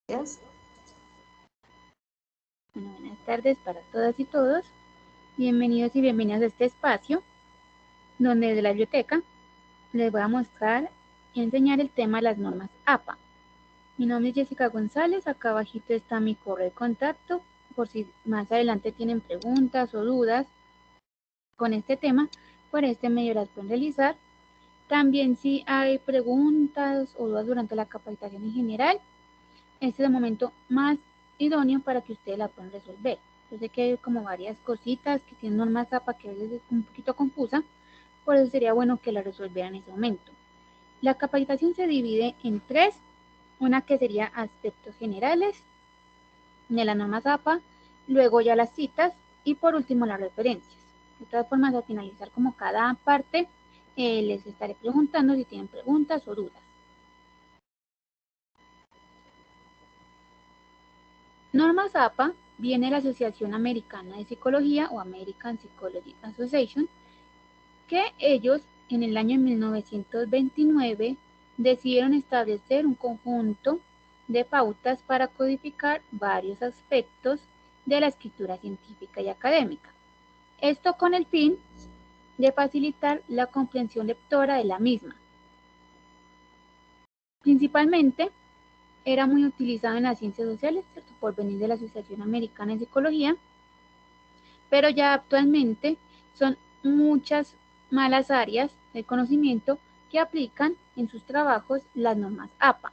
Gracias. Bueno, buenas tardes para todas y todos. Bienvenidos y bienvenidas a este espacio donde desde la biblioteca les voy a mostrar y enseñar el tema de las normas APA. Mi nombre es Jessica González, acá abajito está mi correo de contacto por si más adelante tienen preguntas o dudas con este tema, por este medio las pueden realizar. También si hay preguntas o dudas durante la capacitación en general, este es el momento más idóneo para que ustedes la puedan resolver. Yo sé que hay como varias cositas que tienen normas APA que a veces es un poquito confusa, por eso sería bueno que la resolvieran en ese momento. La capacitación se divide en tres, una que sería aspectos generales de las normas APA, luego ya las citas y por último las referencias. De todas formas, al finalizar como cada parte, les estaré preguntando si tienen preguntas o dudas. Normas APA viene de la Asociación Americana de Psicología o American Psychology Association, que ellos en el año 1929 decidieron establecer un conjunto de pautas para codificar varios aspectos de la escritura científica y académica. Esto con el fin de facilitar la comprensión lectora de la misma. Principalmente era muy utilizado en las ciencias sociales, ¿cierto? Por venir de la Asociación Americana de Psicología, pero ya actualmente son muchas malas áreas del conocimiento que aplican en sus trabajos las normas APA.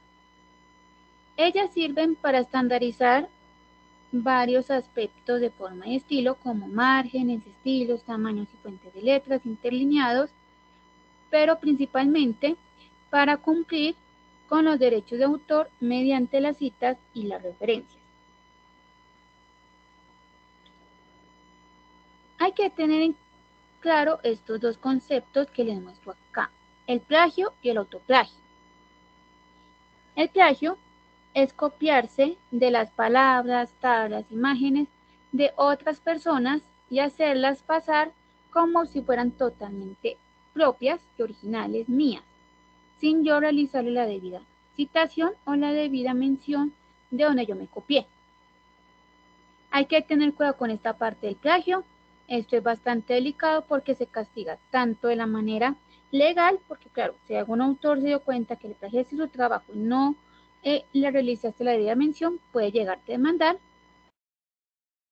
Ellas sirven para estandarizar varios aspectos de forma y estilo como márgenes, estilos, tamaños y fuentes de letras interlineados, pero principalmente para cumplir con los derechos de autor mediante las citas y las referencias. Hay que tener en claro estos dos conceptos que les muestro acá, el plagio y el autoplagio. El plagio es copiarse de las palabras, tablas, imágenes de otras personas y hacerlas pasar como si fueran totalmente propias y originales mías, sin yo realizarle la debida citación o la debida mención de donde yo me copié. Hay que tener cuidado con esta parte del plagio. Esto es bastante delicado porque se castiga tanto de la manera legal, porque claro, si algún autor se dio cuenta que le plagiaste su trabajo y no le realizaste la debida mención, puede llegarte a demandar.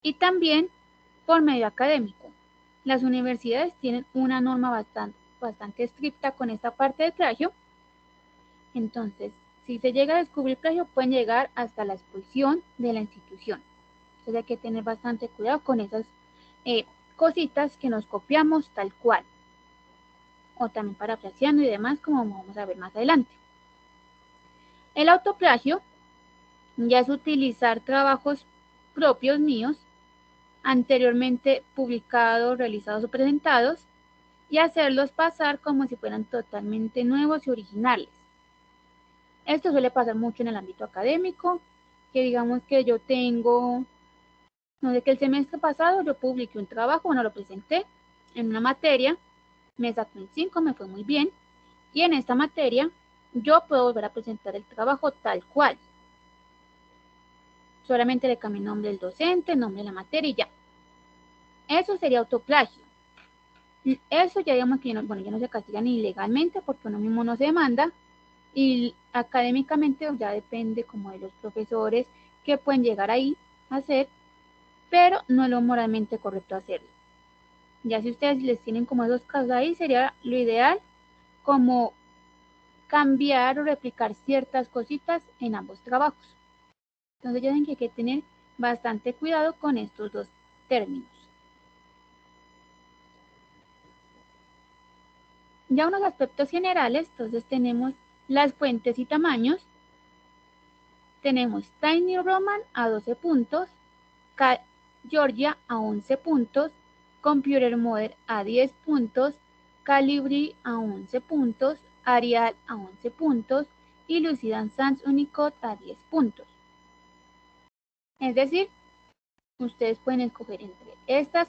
Y también por medio académico. Las universidades tienen una norma bastante estricta con esta parte del plagio. Entonces, si se llega a descubrir plagio, pueden llegar hasta la expulsión de la institución. Entonces hay que tener bastante cuidado con esas cositas que nos copiamos tal cual. O también parafraseando y demás, como vamos a ver más adelante. El autoplagio ya es utilizar trabajos propios míos, anteriormente publicados, realizados o presentados, y hacerlos pasar como si fueran totalmente nuevos y originales. Esto suele pasar mucho en el ámbito académico, que digamos que yo tengo, no sé, que el semestre pasado yo publiqué un trabajo, bueno, lo presenté en una materia, me sacó un 5, me fue muy bien, y en esta materia yo puedo volver a presentar el trabajo tal cual. Solamente le cambié el nombre del docente, el nombre de la materia y ya. Eso sería autoplagio. Eso ya digamos que ya no se castiga ni legalmente porque uno mismo no se demanda, y académicamente ya depende como de los profesores que pueden llegar ahí a hacer, pero no es lo moralmente correcto hacerlo. Ya si ustedes les tienen como esos casos ahí, sería lo ideal como cambiar o replicar ciertas cositas en ambos trabajos. Entonces ya saben que hay que tener bastante cuidado con estos dos términos. Ya unos aspectos generales, entonces tenemos las fuentes y tamaños. Tenemos Tiny Roman a 12 puntos, Georgia a 11 puntos, Computer Model a 10 puntos, Calibri a 11 puntos, Arial a 11 puntos y Lucidan Sans Unicode a 10 puntos. Es decir, ustedes pueden escoger entre estas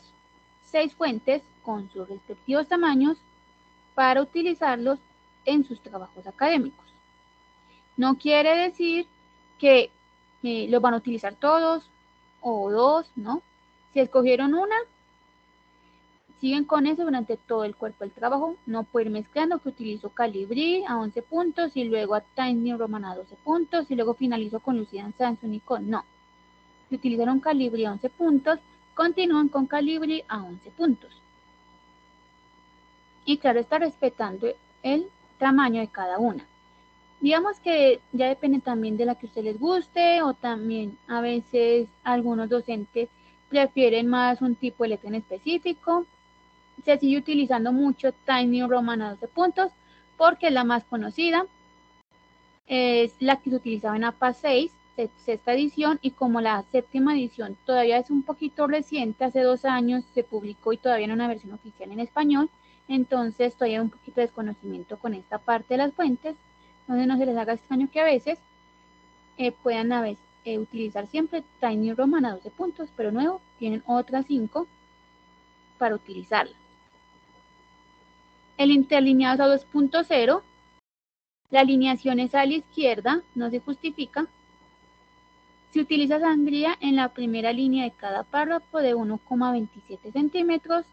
6 fuentes con sus respectivos tamaños para utilizarlos en sus trabajos académicos. No quiere decir que los van a utilizar todos o dos, ¿no? Si escogieron una, siguen con eso durante todo el cuerpo del trabajo. No pueden ir mezclando, que utilizo Calibri a 11 puntos y luego a Times New Roman a 12 puntos y luego finalizo con Lucian Samson y con no. Si utilizaron Calibri a 11 puntos, continúan con Calibri a 11 puntos. Y claro, está respetando el tamaño de cada una. Digamos que ya depende también de la que a ustedes les guste, o también a veces algunos docentes prefieren más un tipo de letra en específico. Se sigue utilizando mucho Times New Roman a 12 puntos porque es la más conocida. Es la que se utilizaba en APA 6, sexta edición, y como la séptima edición todavía es un poquito reciente, hace 2 años se publicó y todavía no una versión oficial en español, entonces todavía hay un poquito de desconocimiento con esta parte de las fuentes, donde no se les haga extraño que a veces puedan utilizar siempre Times New Roman a 12 puntos, pero nuevo tienen otras 5 para utilizarla. El interlineado es a 2.0, la alineación es a la izquierda, no se justifica. Se utiliza sangría en la primera línea de cada párrafo de 1,27 centímetros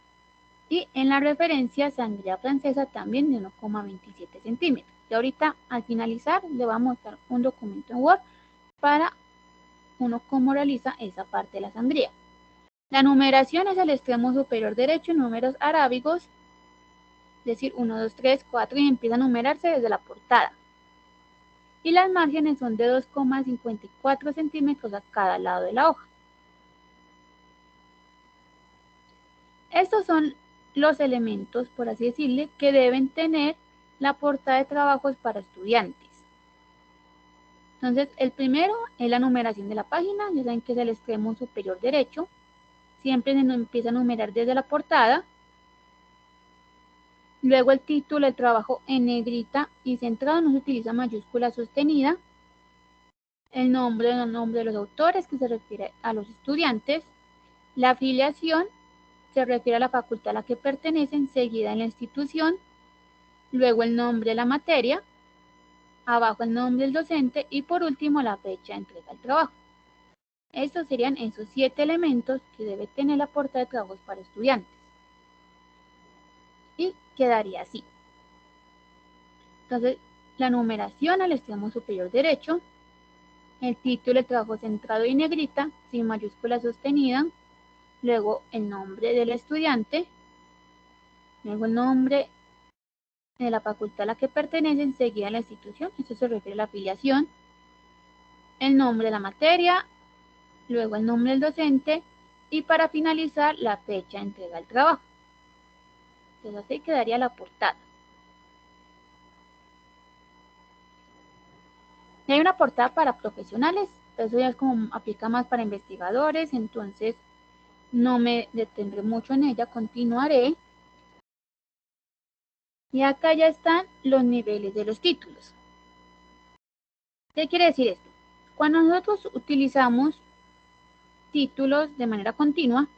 y en la referencia sangría francesa también de 1,27 centímetros. Y ahorita al finalizar le voy a mostrar un documento en Word para uno cómo realiza esa parte de la sangría. La numeración es al extremo superior derecho en números arábigos, es decir, 1, 2, 3, 4 y empieza a numerarse desde la portada. Y las márgenes son de 2,54 centímetros a cada lado de la hoja. Estos son los elementos, por así decirle, que deben tener la portada de trabajos para estudiantes. Entonces, el primero es la numeración de la página, ya saben que es el extremo superior derecho. Siempre se empieza a numerar desde la portada. Luego el título del trabajo en negrita y centrado, no se utiliza mayúscula sostenida. El nombre de los autores, que se refiere a los estudiantes. La afiliación se refiere a la facultad a la que pertenecen, seguida en la institución. Luego el nombre de la materia, abajo el nombre del docente y por último la fecha de entrega del trabajo. Estos serían esos 7 elementos que debe tener la portada de trabajos para estudiantes. Y quedaría así. Entonces, la numeración al extremo superior derecho, el título del trabajo centrado y negrita, sin mayúscula sostenida, luego el nombre del estudiante, luego el nombre de la facultad a la que pertenece, enseguida a la institución, eso se refiere a la afiliación, el nombre de la materia, luego el nombre del docente y para finalizar la fecha de entrega del trabajo. Entonces así quedaría la portada. Y hay una portada para profesionales, eso ya es como aplica más para investigadores, entonces no me detendré mucho en ella, continuaré. Y acá ya están los niveles de los títulos. ¿Qué quiere decir esto? Cuando nosotros utilizamos títulos de manera continua,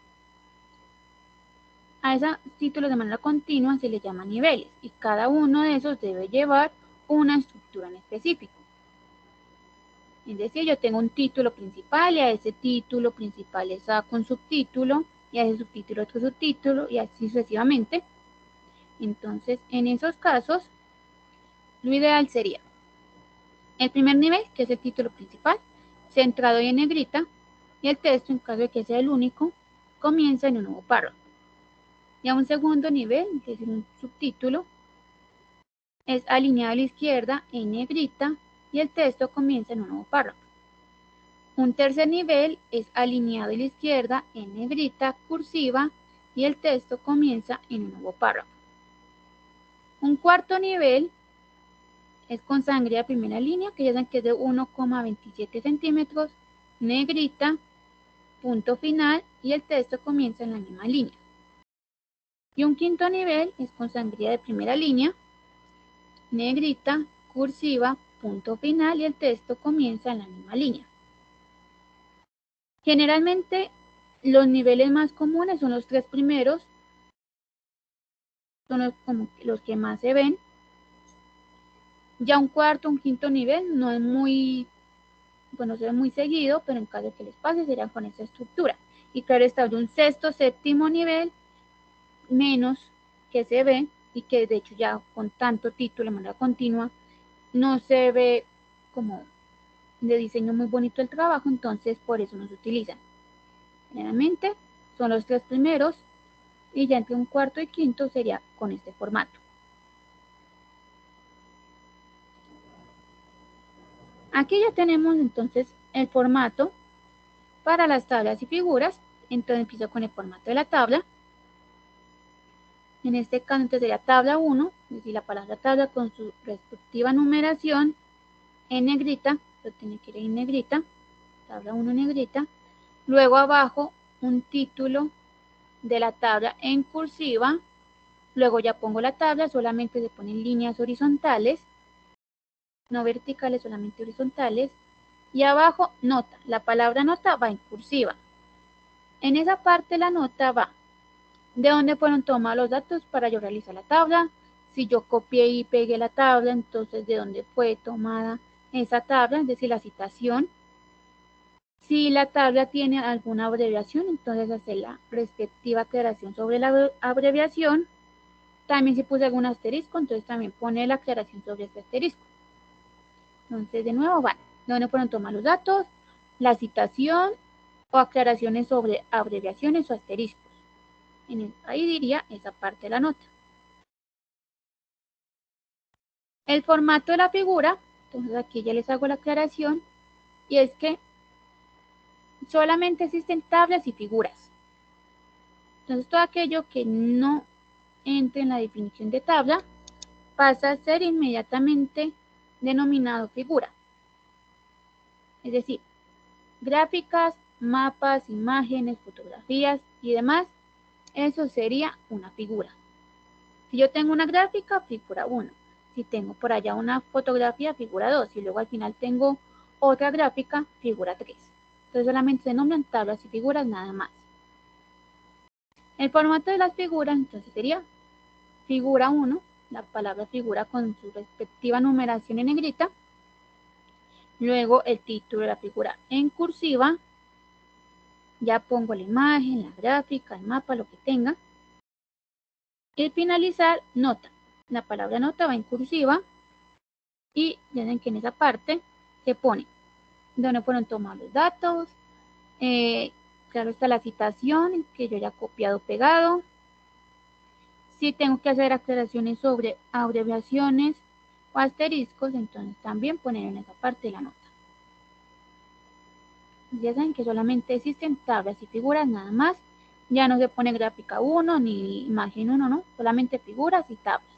a esos títulos de manera continua se les llama niveles y cada uno de esos debe llevar una estructura en específico. Es decir, yo tengo un título principal y a ese título principal le saco un subtítulo y a ese subtítulo otro subtítulo y así sucesivamente. Entonces, en esos casos, lo ideal sería el primer nivel, que es el título principal, centrado y en negrita, y el texto, en caso de que sea el único, comienza en un nuevo párrafo. Y a un segundo nivel, que es un subtítulo, es alineado a la izquierda en negrita y el texto comienza en un nuevo párrafo. Un tercer nivel es alineado a la izquierda en negrita cursiva y el texto comienza en un nuevo párrafo. Un cuarto nivel es con sangría de primera línea, que ya saben que es de 1,27 centímetros, negrita, punto final y el texto comienza en la misma línea. Y un quinto nivel es con sangría de primera línea, negrita, cursiva, punto final y el texto comienza en la misma línea. Generalmente los niveles más comunes son los 3 primeros, son los que más se ven. Ya un cuarto, un quinto nivel no es muy pues no se ve muy seguido, pero en caso de que les pase serían con esta estructura. Y claro está, de un sexto, séptimo nivel menos que se ve y que de hecho ya con tanto título de manera continua no se ve como de diseño muy bonito el trabajo, entonces por eso no se utilizan. Generalmente son los 3 primeros y ya entre un cuarto y quinto sería con este formato. Aquí ya tenemos entonces el formato para las tablas y figuras. Entonces empiezo con el formato de la tabla. En este caso entonces sería tabla 1, es decir, la palabra tabla con su respectiva numeración en negrita, lo tiene que ir en negrita, tabla 1 en negrita. Luego abajo un título de la tabla en cursiva. Luego ya pongo la tabla, solamente se ponen líneas horizontales, no verticales, solamente horizontales. Y abajo nota, la palabra nota va en cursiva. En esa parte la nota va de dónde fueron tomados los datos para yo realizar la tabla. Si yo copié y pegué la tabla, entonces de dónde fue tomada esa tabla, es decir, la citación. Si la tabla tiene alguna abreviación, entonces hacer la respectiva aclaración sobre la abreviación. También si puse algún asterisco, entonces también pone la aclaración sobre este asterisco. Entonces, de nuevo, van, de dónde fueron tomados los datos, la citación o aclaraciones sobre abreviaciones o asteriscos. Ahí diría esa parte de la nota. El formato de la figura, entonces aquí ya les hago la aclaración, y es que solamente existen tablas y figuras. Entonces todo aquello que no entre en la definición de tabla pasa a ser inmediatamente denominado figura. Es decir, gráficas, mapas, imágenes, fotografías y demás, eso sería una figura. Si yo tengo una gráfica, figura 1. Si tengo por allá una fotografía, figura 2. Y luego al final tengo otra gráfica, figura 3. Entonces solamente se nombran tablas y figuras nada más. El formato de las figuras entonces sería figura 1, la palabra figura con su respectiva numeración en negrita. Luego el título de la figura en cursiva. Ya pongo la imagen, la gráfica, el mapa, lo que tenga. Y al finalizar, nota. La palabra nota va en cursiva. Y ya ven que en esa parte se pone donde fueron tomados los datos. Claro está la citación que yo ya he copiado, pegado. Si tengo que hacer aclaraciones sobre abreviaciones o asteriscos, entonces también poner en esa parte la nota. Ya saben que solamente existen tablas y figuras nada más. Ya no se pone gráfica 1 ni imagen 1, no, solamente figuras y tablas.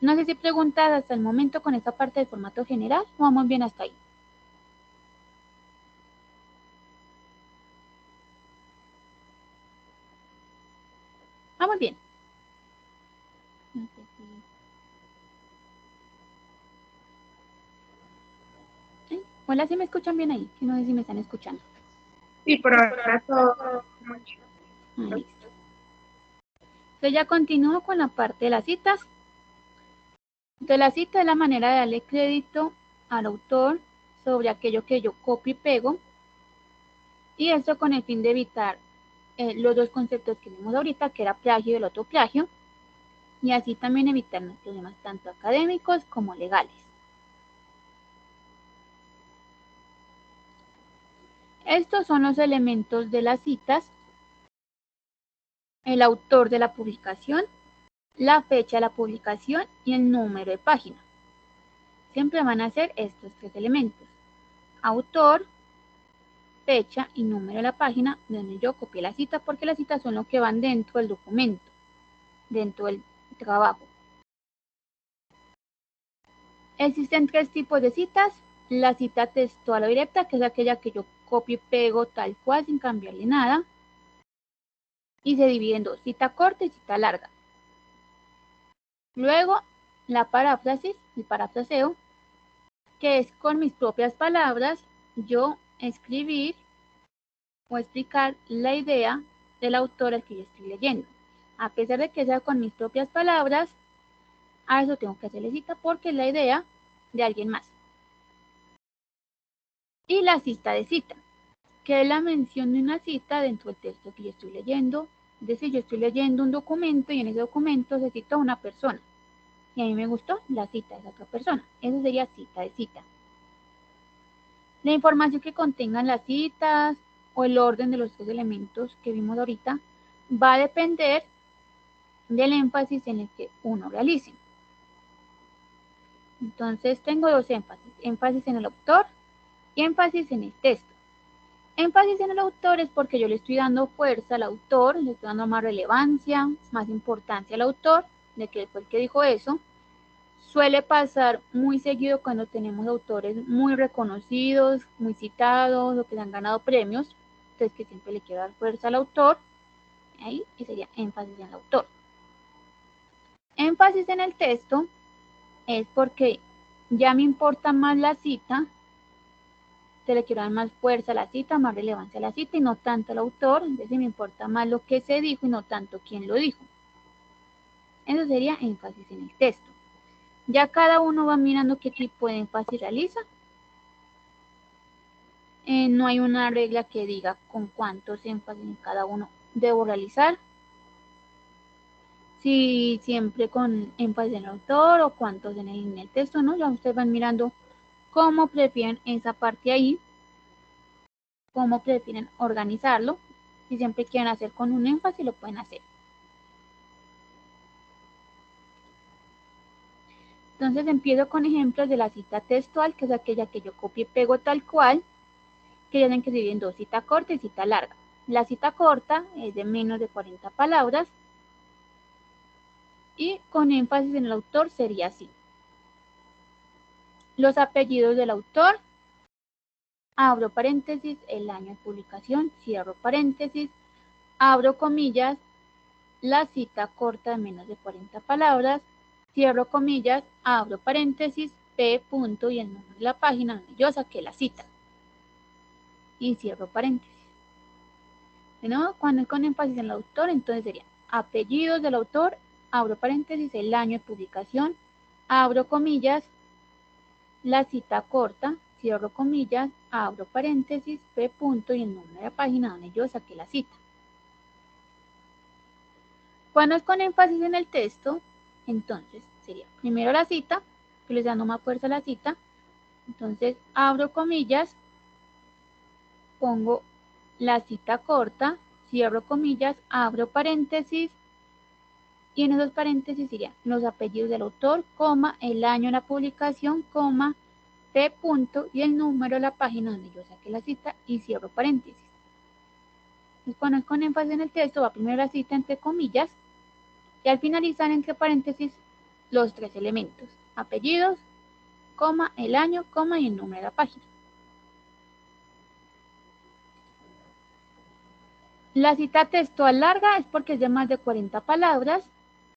No sé si preguntas hasta el momento con esta parte del formato general o vamos bien hasta ahí. Vamos bien. No sé si... Hola, si me escuchan bien ahí, que no sé si me están escuchando. Sí, por ahora todo mucho. Listo. Entonces ya continúo con la parte de las citas. Entonces la cita es la manera de darle crédito al autor sobre aquello que yo copio y pego. Y esto con el fin de evitar los dos conceptos que vimos ahorita, que era plagio y el otro plagio. Y así también evitar los problemas tanto académicos como legales. Estos son los elementos de las citas: el autor de la publicación, la fecha de la publicación y el número de página. Siempre van a ser estos 3 elementos: autor, fecha y número de la página donde yo copié la cita, porque las citas son lo que van dentro del documento, dentro del trabajo. Existen 3 tipos de citas: la cita textual o directa, que es aquella que yo copio y pego tal cual sin cambiarle nada, y se divide en 2, cita corta y cita larga. Luego, la paráfrasis, el parafraseo, que es con mis propias palabras yo escribir o explicar la idea del autor al que yo estoy leyendo. A pesar de que sea con mis propias palabras, a eso tengo que hacerle cita porque es la idea de alguien más. Y la cita de cita, que es la mención de una cita dentro del texto que yo estoy leyendo. Es decir, yo estoy leyendo un documento y en ese documento se cita una persona. Y a mí me gustó la cita de esa otra persona. Eso sería cita de cita. La información que contengan las citas o el orden de los tres elementos que vimos ahorita va a depender del énfasis en el que uno realice. Entonces tengo dos énfasis, énfasis en el autor y énfasis en el texto. Énfasis en el autor es porque yo le estoy dando fuerza al autor, le estoy dando más relevancia, más importancia al autor, de que fue el que dijo eso. Suele pasar muy seguido cuando tenemos autores muy reconocidos, muy citados o que han ganado premios, entonces que siempre le quiero dar fuerza al autor, ahí y sería énfasis en el autor. Énfasis en el texto es porque ya me importa más la cita, te le quiero dar más fuerza a la cita, más relevancia a la cita y no tanto al autor, entonces me importa más lo que se dijo y no tanto quién lo dijo. Eso sería énfasis en el texto. Ya cada uno va mirando qué tipo de énfasis realiza. No hay una regla que diga con cuántos énfasis en cada uno debo realizar. Si siempre con énfasis en el autor o cuántos en el texto, ¿no? Ya ustedes van mirando cómo prefieren esa parte ahí, cómo prefieren organizarlo. Si siempre quieren hacer con un énfasis, lo pueden hacer. Entonces empiezo con ejemplos de la cita textual, que es aquella que yo copio y pego tal cual, que ya tienen que dividir en dos, cita corta y cita larga. La cita corta es de menos de 40 palabras y con énfasis en el autor sería así. Los apellidos del autor, abro paréntesis, el año de publicación, cierro paréntesis, abro comillas, la cita corta de menos de 40 palabras, cierro comillas, abro paréntesis, P punto y el número de la página donde yo saqué la cita. Y cierro paréntesis. De nuevo, cuando es con énfasis en el autor, entonces sería apellidos del autor, abro paréntesis, el año de publicación, abro comillas, la cita corta, cierro comillas, abro paréntesis, P punto y el número de la página donde yo saqué la cita. Cuando es con énfasis en el texto, entonces sería primero la cita, que les dando más fuerza a la cita, entonces abro comillas, pongo la cita corta, cierro comillas, abro paréntesis, y en esos paréntesis serían los apellidos del autor, coma, el año de la publicación, coma, P punto y el número de la página donde yo saqué la cita y cierro paréntesis. Entonces, cuando es con énfasis en el texto, va primero la cita entre comillas y al finalizar entre paréntesis los tres elementos, apellidos, coma, el año, coma y el número de la página. La cita textual larga es porque es de más de 40 palabras.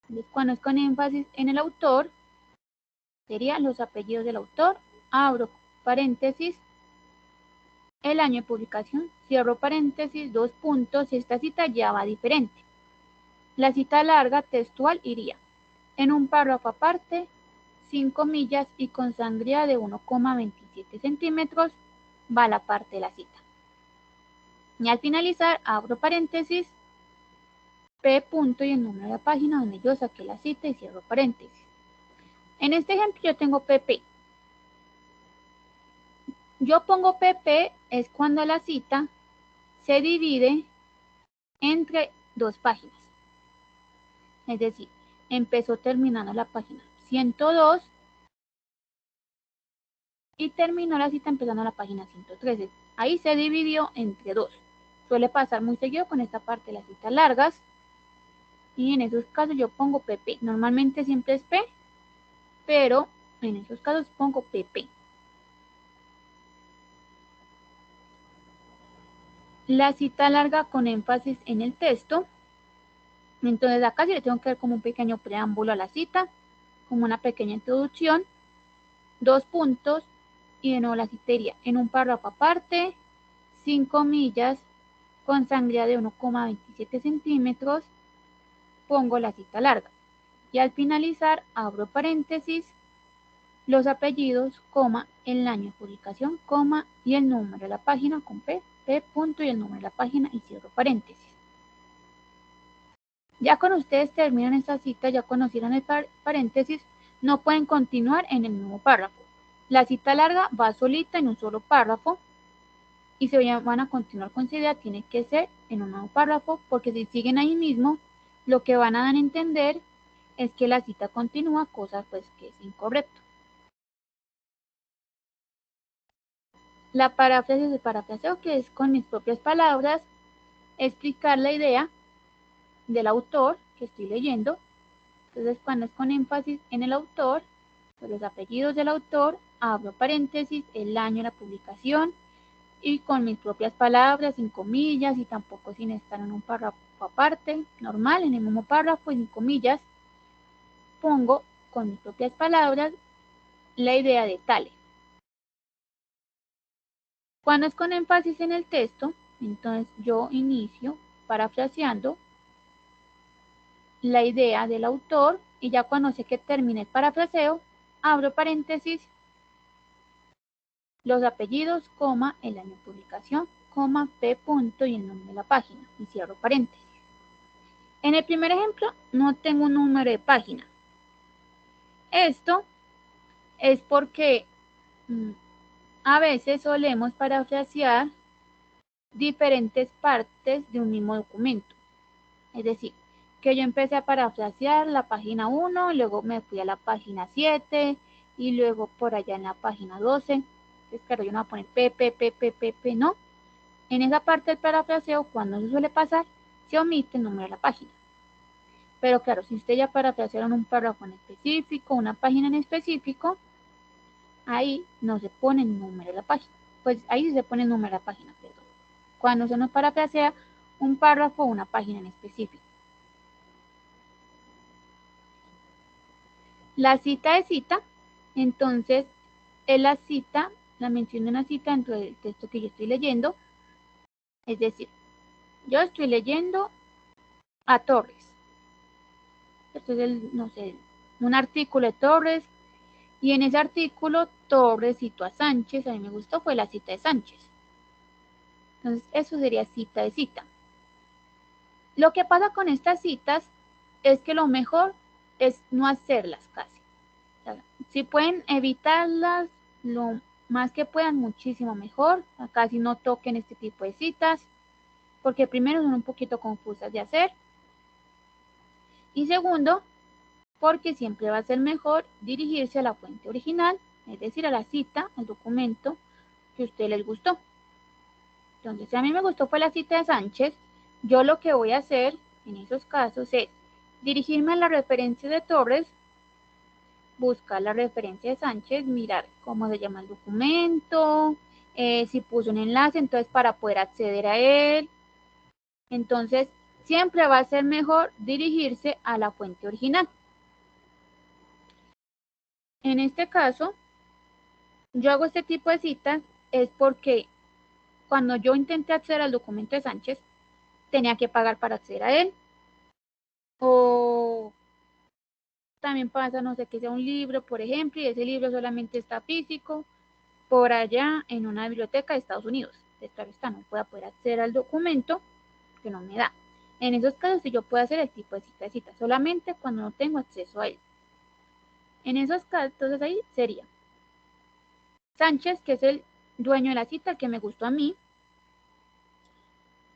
Entonces, cuando es con énfasis en el autor, serían los apellidos del autor, abro paréntesis, el año de publicación, cierro paréntesis, dos puntos, y esta cita ya va diferente. La cita larga textual iría en un párrafo aparte, sin comillas y con sangría de 1,27 centímetros, va la parte de la cita. Y al finalizar, abro paréntesis, P punto y el número de la página donde yo saqué la cita y cierro paréntesis. En este ejemplo yo tengo PP. Yo pongo PP es cuando la cita se divide entre dos páginas. Es decir, empezó terminando la página 102 y terminó la cita empezando la página 113. Ahí se dividió entre dos. Suele pasar muy seguido con esta parte de las citas largas. Y en esos casos yo pongo PP. Normalmente siempre es P, pero en esos casos pongo PP. La cita larga con énfasis en el texto. Entonces acá sí le tengo que dar como un pequeño preámbulo a la cita, como una pequeña introducción, dos puntos, y de nuevo la citería en un párrafo aparte, sin comillas, con sangría de 1,27 centímetros, pongo la cita larga. Y al finalizar, abro paréntesis, los apellidos, coma, el año de publicación, coma, y el número de la página con P punto y el número de la página y cierro paréntesis. Ya cuando ustedes terminan esta cita, ya conocieron el paréntesis, no pueden continuar en el mismo párrafo. La cita larga va solita en un solo párrafo y si van a continuar con su idea, tiene que ser en un nuevo párrafo, porque si siguen ahí mismo, lo que van a dar a entender es que la cita continúa, cosa pues que es incorrecto. La paráfrasis de parafraseo, que es con mis propias palabras, explicar la idea del autor que estoy leyendo. Entonces, cuando es con énfasis en el autor, pues los apellidos del autor, abro paréntesis, el año de la publicación, y con mis propias palabras, sin comillas, y tampoco sin estar en un párrafo aparte, normal, en el mismo párrafo, sin comillas, pongo con mis propias palabras la idea de Tale. Cuando es con énfasis en el texto, entonces yo inicio parafraseando la idea del autor y ya cuando sé que termine el parafraseo, abro paréntesis, los apellidos, coma, el año de publicación, coma, P punto y el nombre de la página y cierro paréntesis. En el primer ejemplo no tengo un número de página. Esto es porque a veces solemos parafrasear diferentes partes de un mismo documento. Es decir, que yo empecé a parafrasear la página 1, luego me fui a la página 7 y luego por allá en la página 12. Entonces, claro, yo no voy a poner P, no. En esa parte del parafraseo, cuando eso suele pasar, se omite el número de la página. Pero claro, si usted ya parafrasearon un párrafo en específico, una página en específico, ahí no se pone el número de la página. Pues ahí sí se pone el número de la página, perdón. Cuando se nos parafrasea un párrafo o una página en específico. La cita de cita, entonces, es la cita, la mención de una cita dentro del texto que yo estoy leyendo. Es decir, yo estoy leyendo a Torres. Esto es no sé, un artículo de Torres, y en ese artículo Torres citó a Sánchez. A mí me gustó, fue la cita de Sánchez. Entonces, eso sería cita de cita. Lo que pasa con estas citas es que lo mejor es no hacerlas casi. O sea, si pueden evitarlas lo más que puedan, muchísimo mejor. Casi no toquen este tipo de citas, porque primero son un poquito confusas de hacer. Y segundo, porque siempre va a ser mejor dirigirse a la fuente original, es decir, a la cita, al documento que a usted les gustó. Entonces, si a mí me gustó fue la cita de Sánchez, yo lo que voy a hacer en esos casos es dirigirme a la referencia de Torres, buscar la referencia de Sánchez, mirar cómo se llama el documento, si puso un enlace, entonces para poder acceder a él. Entonces, siempre va a ser mejor dirigirse a la fuente original. En este caso, yo hago este tipo de citas es porque cuando yo intenté acceder al documento de Sánchez, tenía que pagar para acceder a él. O también pasa, no sé, que sea un libro, por ejemplo, y ese libro solamente está físico por allá en una biblioteca de Estados Unidos. Claro está, no puedo poder acceder al documento que no me da. En esos casos sí yo puedo hacer el tipo de cita, solamente cuando no tengo acceso a él. En esos casos, entonces ahí sería Sánchez, que es el dueño de la cita, que me gustó a mí.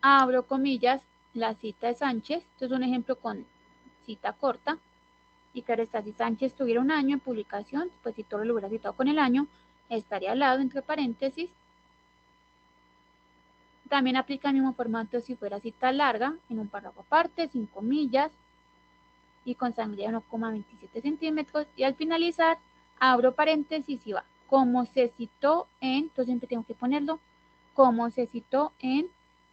Abro comillas, la cita de Sánchez. Esto es un ejemplo con cita corta. Y claro está, si Sánchez tuviera un año en publicación, pues si todo lo hubiera citado con el año, estaría al lado entre paréntesis. También aplica el mismo formato si fuera cita larga, en un párrafo aparte, sin comillas, y con sangría 1,27 centímetros. Y al finalizar, abro paréntesis y va, como se citó en, entonces siempre tengo que ponerlo, como se citó en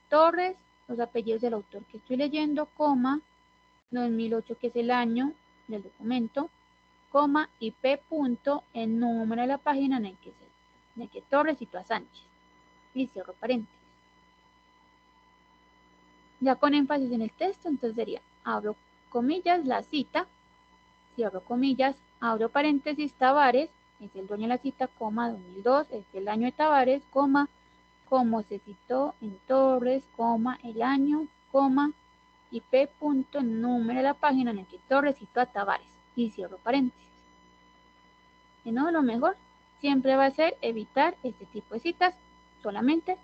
Torres, los apellidos del autor que estoy leyendo, coma, 2008, que es el año del documento, coma, y P punto, el número de la página en el que Torres citó a Sánchez. Y cierro paréntesis. Ya con énfasis en el texto, entonces sería, abro comillas, la cita, cierro comillas, abro paréntesis, Tavares, es el dueño de la cita, coma, 2002 es el año de Tavares, coma, como se citó en Torres, coma, el año, coma, y P. punto, número de la página en el que Torres citó a Tavares, y cierro paréntesis. Y no, lo mejor siempre va a ser evitar este tipo de citas solamente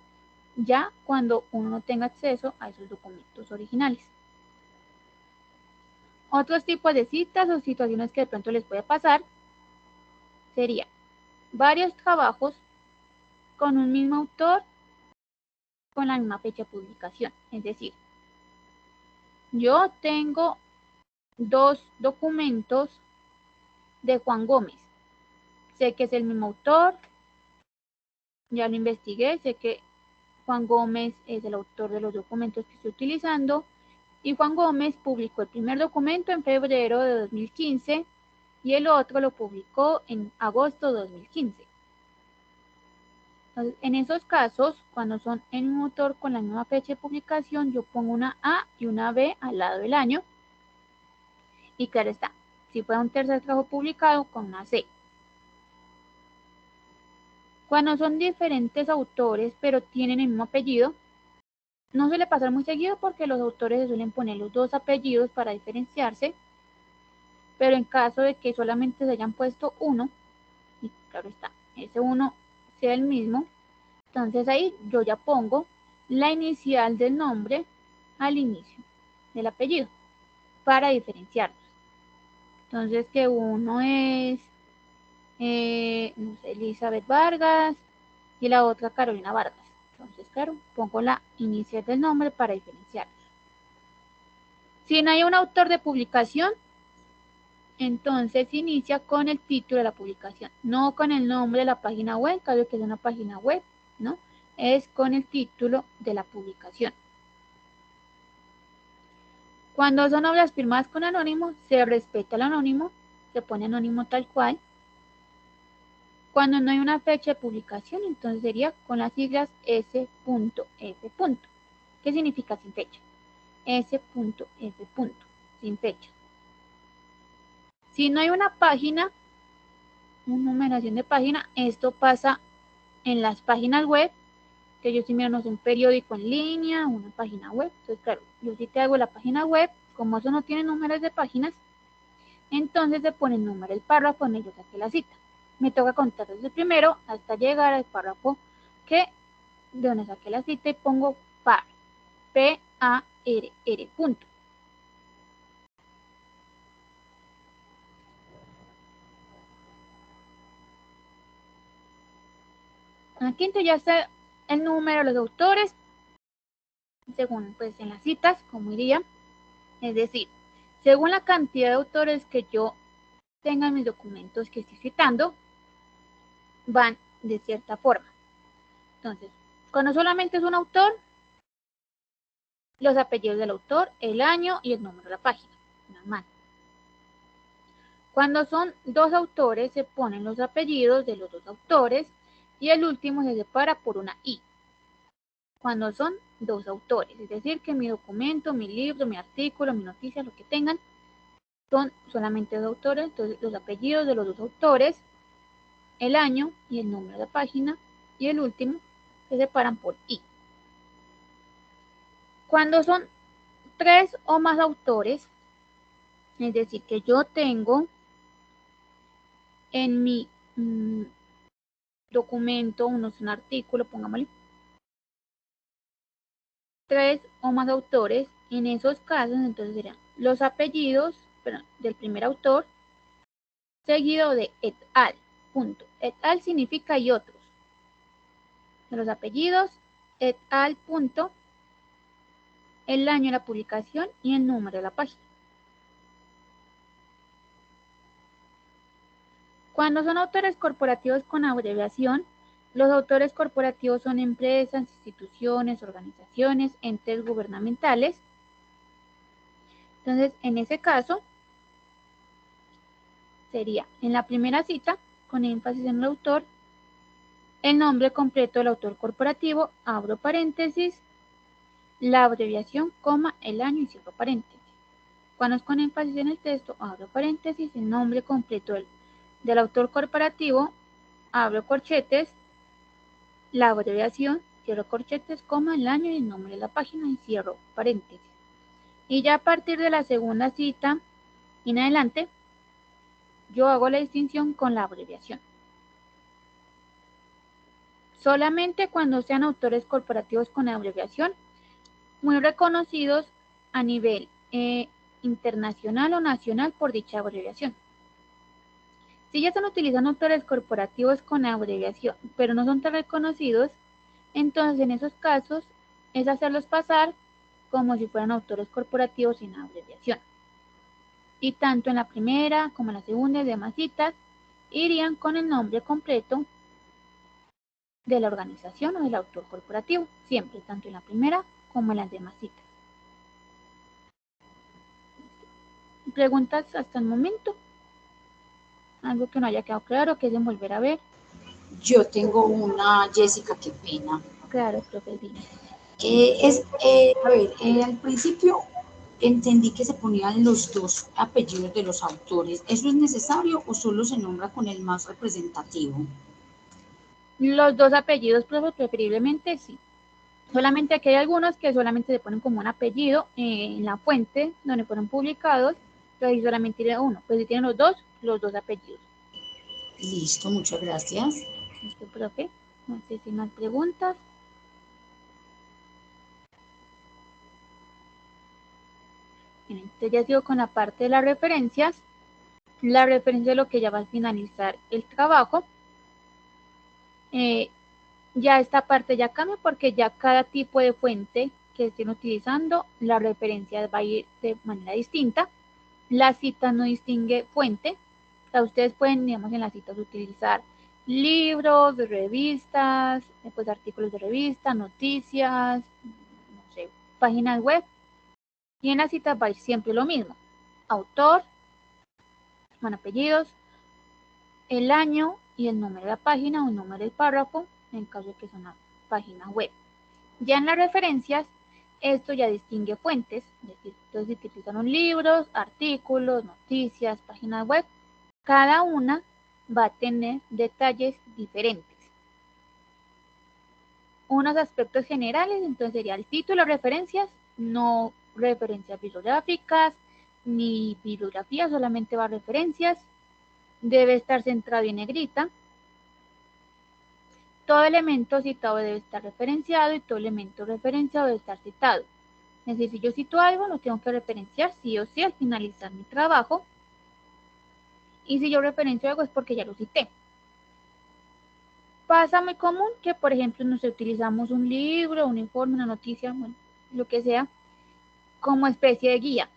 ya cuando uno no tenga acceso a esos documentos originales. Otros tipos de citas o situaciones que de pronto les puede pasar serían varios trabajos con un mismo autor con la misma fecha de publicación. Es decir, yo tengo 2 documentos de Juan Gómez. Sé que es el mismo autor, ya lo investigué, sé que Juan Gómez es el autor de los documentos que estoy utilizando y Juan Gómez publicó el primer documento en febrero de 2015 y el otro lo publicó en agosto de 2015. Entonces, en esos casos, cuando son el mismo autor con la misma fecha de publicación, yo pongo una A y una B al lado del año. Y claro está, si fuera un tercer trabajo publicado, con una C. Cuando son diferentes autores, pero tienen el mismo apellido, no suele pasar muy seguido porque los autores se suelen poner los 2 apellidos para diferenciarse, pero en caso de que solamente se hayan puesto uno, y claro está, ese uno sea el mismo, entonces ahí yo ya pongo la inicial del nombre al inicio del apellido para diferenciarlos. Entonces que uno es no sé, Elizabeth Vargas y la otra Carolina Vargas. Entonces, claro, pongo la inicial del nombre para diferenciarlos. Si no hay un autor de publicación, entonces inicia con el título de la publicación, no con el nombre de la página web, caso que es una página web, ¿no? Es con el título de la publicación. Cuando son obras firmadas con anónimo, se respeta el anónimo, se pone anónimo tal cual. Cuando no hay una fecha de publicación, entonces sería con las siglas S.F. ¿Qué significa sin fecha? S.F. sin fecha. Si no hay una página, una numeración de página, esto pasa en las páginas web, que yo si miro no sé, un periódico en línea, una página web. Entonces, claro, yo si te hago la página web, como eso no tiene números de páginas, entonces se pone el número del párrafo en el que yo saqué la cita. Me toca contar desde el primero hasta llegar al párrafo que de donde saqué la cita y pongo par, P-A-R-R, punto. Aquí entonces ya está el número de los autores, según pues en las citas, como iría, es decir, según la cantidad de autores que yo tenga en mis documentos que estoy citando, van de cierta forma. Entonces, cuando solamente es un autor, los apellidos del autor, el año y el número de la página, normal. Cuando son 2 autores, se ponen los apellidos de los 2 autores y el último se separa por una I. Cuando son 2 autores, es decir, que mi documento, mi libro, mi artículo, mi noticia, lo que tengan, son solamente 2 autores, entonces los apellidos de los 2 autores, el año y el número de página y el último se separan por I. Cuando son 3 o más autores, es decir, que yo tengo en mi documento, uno es un artículo, pongámosle, 3 o más autores, en esos casos entonces serían los apellidos del primer autor, seguido de et al, punto. Et al significa y otros. De los apellidos, et al, punto, el año de la publicación y el número de la página. Cuando son autores corporativos con abreviación, los autores corporativos son empresas, instituciones, organizaciones, entes gubernamentales. Entonces, en ese caso, sería en la primera cita, con énfasis en el autor, el nombre completo del autor corporativo, abro paréntesis, la abreviación, coma, el año y cierro paréntesis. Cuando es con énfasis en el texto, abro paréntesis, el nombre completo del autor corporativo, abro corchetes, la abreviación, cierro corchetes, coma, el año y el nombre de la página y cierro paréntesis. Y ya a partir de la segunda cita en adelante, yo hago la distinción con la abreviación. Solamente cuando sean autores corporativos con abreviación, muy reconocidos a nivel internacional o nacional por dicha abreviación. Si ya están utilizando autores corporativos con abreviación, pero no son tan reconocidos, entonces en esos casos es hacerlos pasar como si fueran autores corporativos sin abreviación. Y tanto en la primera como en la segunda y demás citas irían con el nombre completo de la organización o del autor corporativo, siempre, tanto en la primera como en las demás citas. ¿Preguntas hasta el momento? Algo que no haya quedado claro, que es volver a ver. Yo tengo una, Jessica, qué pena. Claro, profe, dime. Al principio entendí que se ponían los dos apellidos de los autores. ¿Eso es necesario o solo se nombra con el más representativo? Los dos apellidos, profe, preferiblemente sí. Solamente que hay algunos que solamente se ponen como un apellido en la fuente donde fueron publicados, pero ahí solamente tiene uno. Pues si tienen los dos apellidos. Listo, muchas gracias. Listo, profe. No sé si más preguntas. Entonces ya sigo con la parte de las referencias. La referencia es lo que ya va a finalizar el trabajo. Ya esta parte ya cambia porque ya cada tipo de fuente que estén utilizando, la referencia va a ir de manera distinta. La cita no distingue fuente. O sea, ustedes pueden, digamos, en las citas utilizar libros, revistas, pues artículos de revista, noticias, no sé, páginas web. Y en la cita va a ir siempre lo mismo. Autor, con apellidos, el año y el número de la página o el número del párrafo, en caso de que sea una página web. Ya en las referencias, esto ya distingue fuentes, es decir, entonces si utilizaron libros, artículos, noticias, páginas web, cada una va a tener detalles diferentes. Unos aspectos generales, entonces sería el título, referencias, no referencias bibliográficas, ni bibliografía, solamente va a referencias. Debe estar centrado en negrita. Todo elemento citado debe estar referenciado y todo elemento referenciado debe estar citado. Es decir, si yo cito algo, lo tengo que referenciar sí o sí al finalizar mi trabajo. Y si yo referencio algo es porque ya lo cité. Pasa muy común que, por ejemplo, nos utilizamos un libro, un informe, una noticia, bueno, lo que sea, como especie de guía.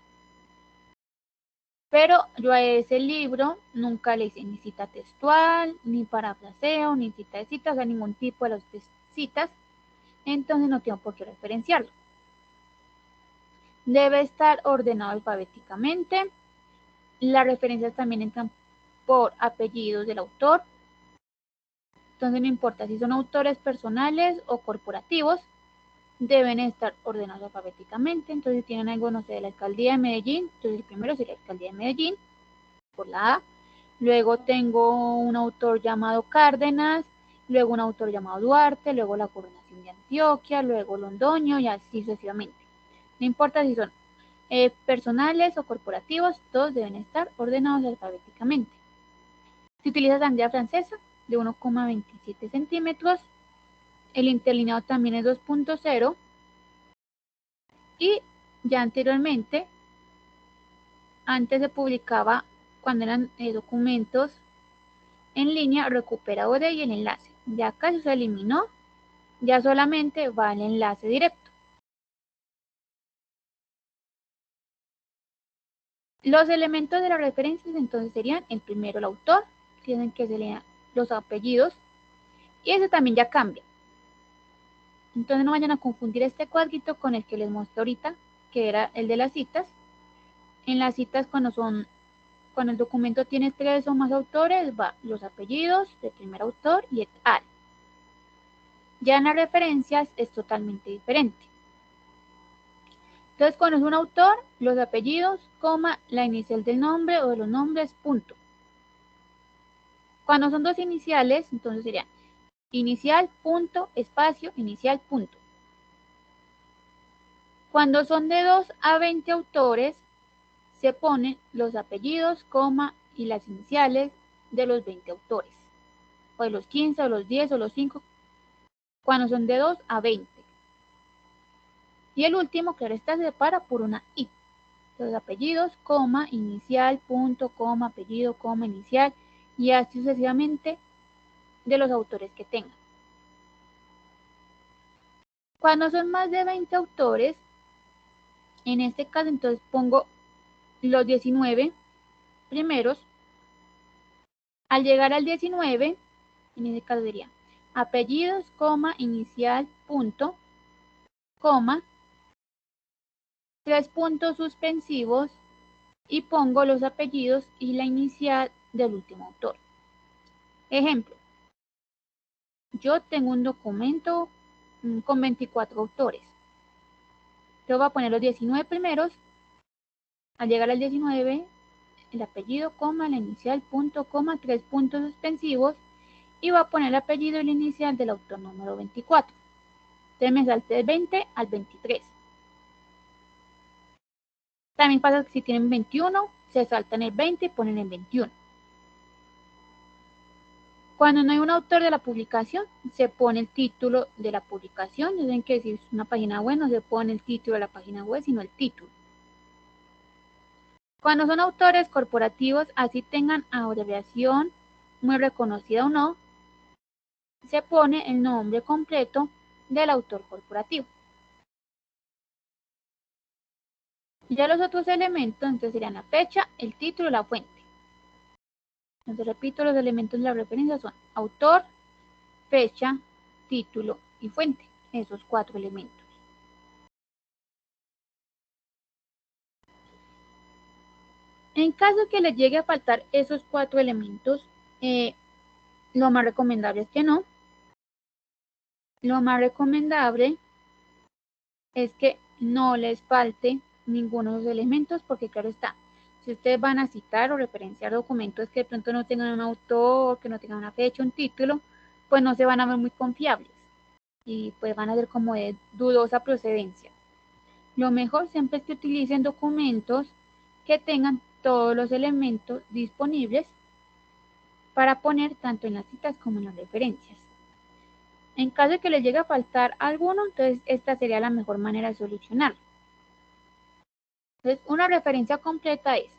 Pero yo a ese libro nunca le hice ni cita textual, ni parafraseo, ni cita de citas, o sea, ningún tipo de las citas. Entonces no tengo por qué referenciarlo. Debe estar ordenado alfabéticamente. Las referencias también entran por apellidos del autor. Entonces no importa si son autores personales o corporativos, deben estar ordenados alfabéticamente. Entonces si tienen algo, no sé, de la alcaldía de Medellín, entonces el primero sería la alcaldía de Medellín, por la A. Luego tengo un autor llamado Cárdenas, luego un autor llamado Duarte, luego la gobernación de Antioquia, luego Londoño y así sucesivamente. No importa si son personales o corporativos, todos deben estar ordenados alfabéticamente. Se utiliza sandía francesa de 1,27 centímetros. El interlineado también es 2.0. Y ya anteriormente, antes se publicaba cuando eran documentos en línea, recupera OD y el enlace. Ya acá eso se eliminó, ya solamente va el enlace directo. Los elementos de las referencias entonces serían el primero el autor, tienen que se lean los apellidos, y ese también ya cambia. Entonces no vayan a confundir este cuadrito con el que les mostré ahorita, que era el de las citas. En las citas cuando el documento tiene 3 o más autores, va los apellidos del primer autor y et al. Ya en las referencias es totalmente diferente. Entonces cuando es un autor, los apellidos, coma, la inicial del nombre o de los nombres, punto. Cuando son dos iniciales, entonces sería inicial, punto, espacio, inicial, punto. Cuando son de 2 a 20 autores, se ponen los apellidos, coma y las iniciales de los 20 autores, o de los 15, o los 10, o los 5, cuando son de 2 a 20. Y el último, claro está, se separa por una I. Los apellidos, coma, inicial, punto, coma, apellido, coma, inicial, y así sucesivamente de los autores que tengan. Cuando son más de 20 autores, en este caso entonces pongo los 19 primeros. Al llegar al 19, en este caso sería apellidos, coma, inicial, punto, coma, 3 puntos suspensivos y pongo los apellidos y la inicial del último autor. Ejemplo, yo tengo un documento con 24 autores. Yo voy a poner los 19 primeros. Al llegar al 19, el apellido, coma, la inicial, punto, coma, 3 puntos suspensivos y voy a poner el apellido y la inicial del autor número 24. Entonces me salté del 20 al 23. También pasa que si tienen 21, se saltan el 20 y ponen el 21. Cuando no hay un autor de la publicación, se pone el título de la publicación. Ya saben que si es una página web, no se pone el título de la página web, sino el título. Cuando son autores corporativos, así tengan abreviación muy reconocida o no, se pone el nombre completo del autor corporativo. Ya los otros elementos, entonces serían la fecha, el título y la fuente. Entonces repito, los elementos de la referencia son autor, fecha, título y fuente. Esos 4 elementos. En caso que les llegue a faltar esos 4 elementos, lo más recomendable es que no. Lo más recomendable es que no les falte ninguno de los elementos, porque claro está, si ustedes van a citar o referenciar documentos que de pronto no tengan un autor, que no tengan una fecha, un título, pues no se van a ver muy confiables y pues van a ser como de dudosa procedencia. Lo mejor siempre es que utilicen documentos que tengan todos los elementos disponibles para poner tanto en las citas como en las referencias. En caso de que les llegue a faltar alguno, entonces esta sería la mejor manera de solucionarlo. Entonces, una referencia completa es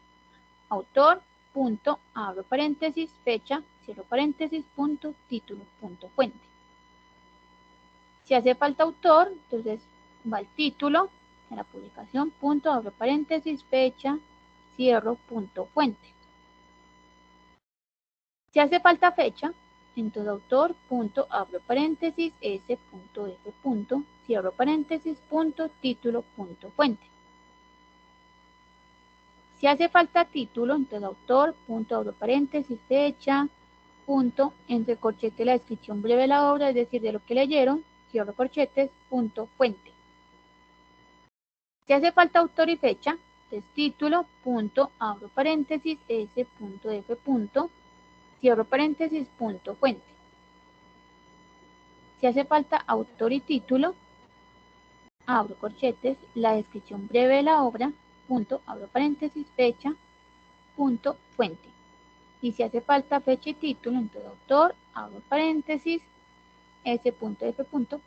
autor, punto, abro paréntesis, fecha, cierro paréntesis, punto, título, punto, fuente. Si hace falta autor, entonces va el título de la publicación, punto, abro paréntesis, fecha, cierro, punto, fuente. Si hace falta fecha, entonces autor, punto, abro paréntesis, s, punto, f, punto, cierro paréntesis, punto, título, punto, fuente. Si hace falta título, entonces autor, punto, abro paréntesis, fecha, punto, entre corchetes la descripción breve de la obra, es decir, de lo que leyeron, cierro corchetes, punto, fuente. Si hace falta autor y fecha, entonces título, punto, abro paréntesis, s, punto, f, punto, cierro paréntesis, punto, fuente. Si hace falta autor y título, abro corchetes, la descripción breve de la obra, punto, abro paréntesis, fecha, punto, fuente. Y si hace falta fecha y título, entonces autor, abro paréntesis, s, punto, f, punto,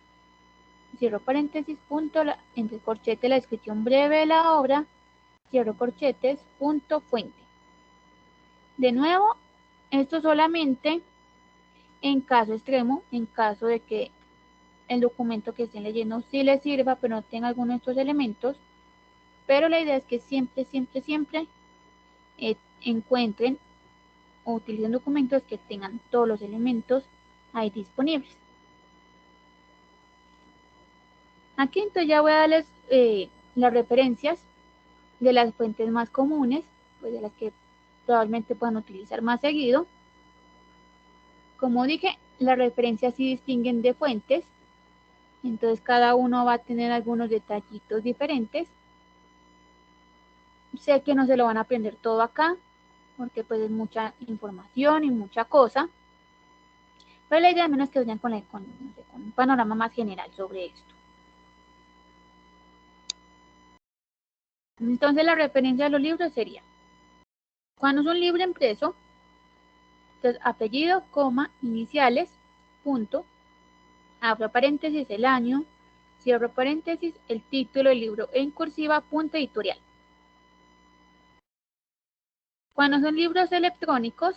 cierro paréntesis, punto, entre corchetes la descripción breve de la obra, cierro corchetes, punto, fuente. De nuevo, esto solamente en caso extremo, en caso de que el documento que estén leyendo sí les sirva, pero no tenga alguno de estos elementos. Pero la idea es que siempre encuentren o utilicen documentos que tengan todos los elementos ahí disponibles. Aquí entonces ya voy a darles las referencias de las fuentes más comunes, pues de las que probablemente puedan utilizar más seguido. Como dije, las referencias sí distinguen de fuentes, entonces cada uno va a tener algunos detallitos diferentes. Sé que no se lo van a aprender todo acá, porque pues es mucha información y mucha cosa. Pero la idea al menos que vayan con un panorama más general sobre esto. Entonces la referencia de los libros sería, cuando es un libro impreso, entonces apellido, coma, iniciales, punto, abro paréntesis el año, cierro paréntesis el título del libro en cursiva, punto editorial. Cuando son libros electrónicos,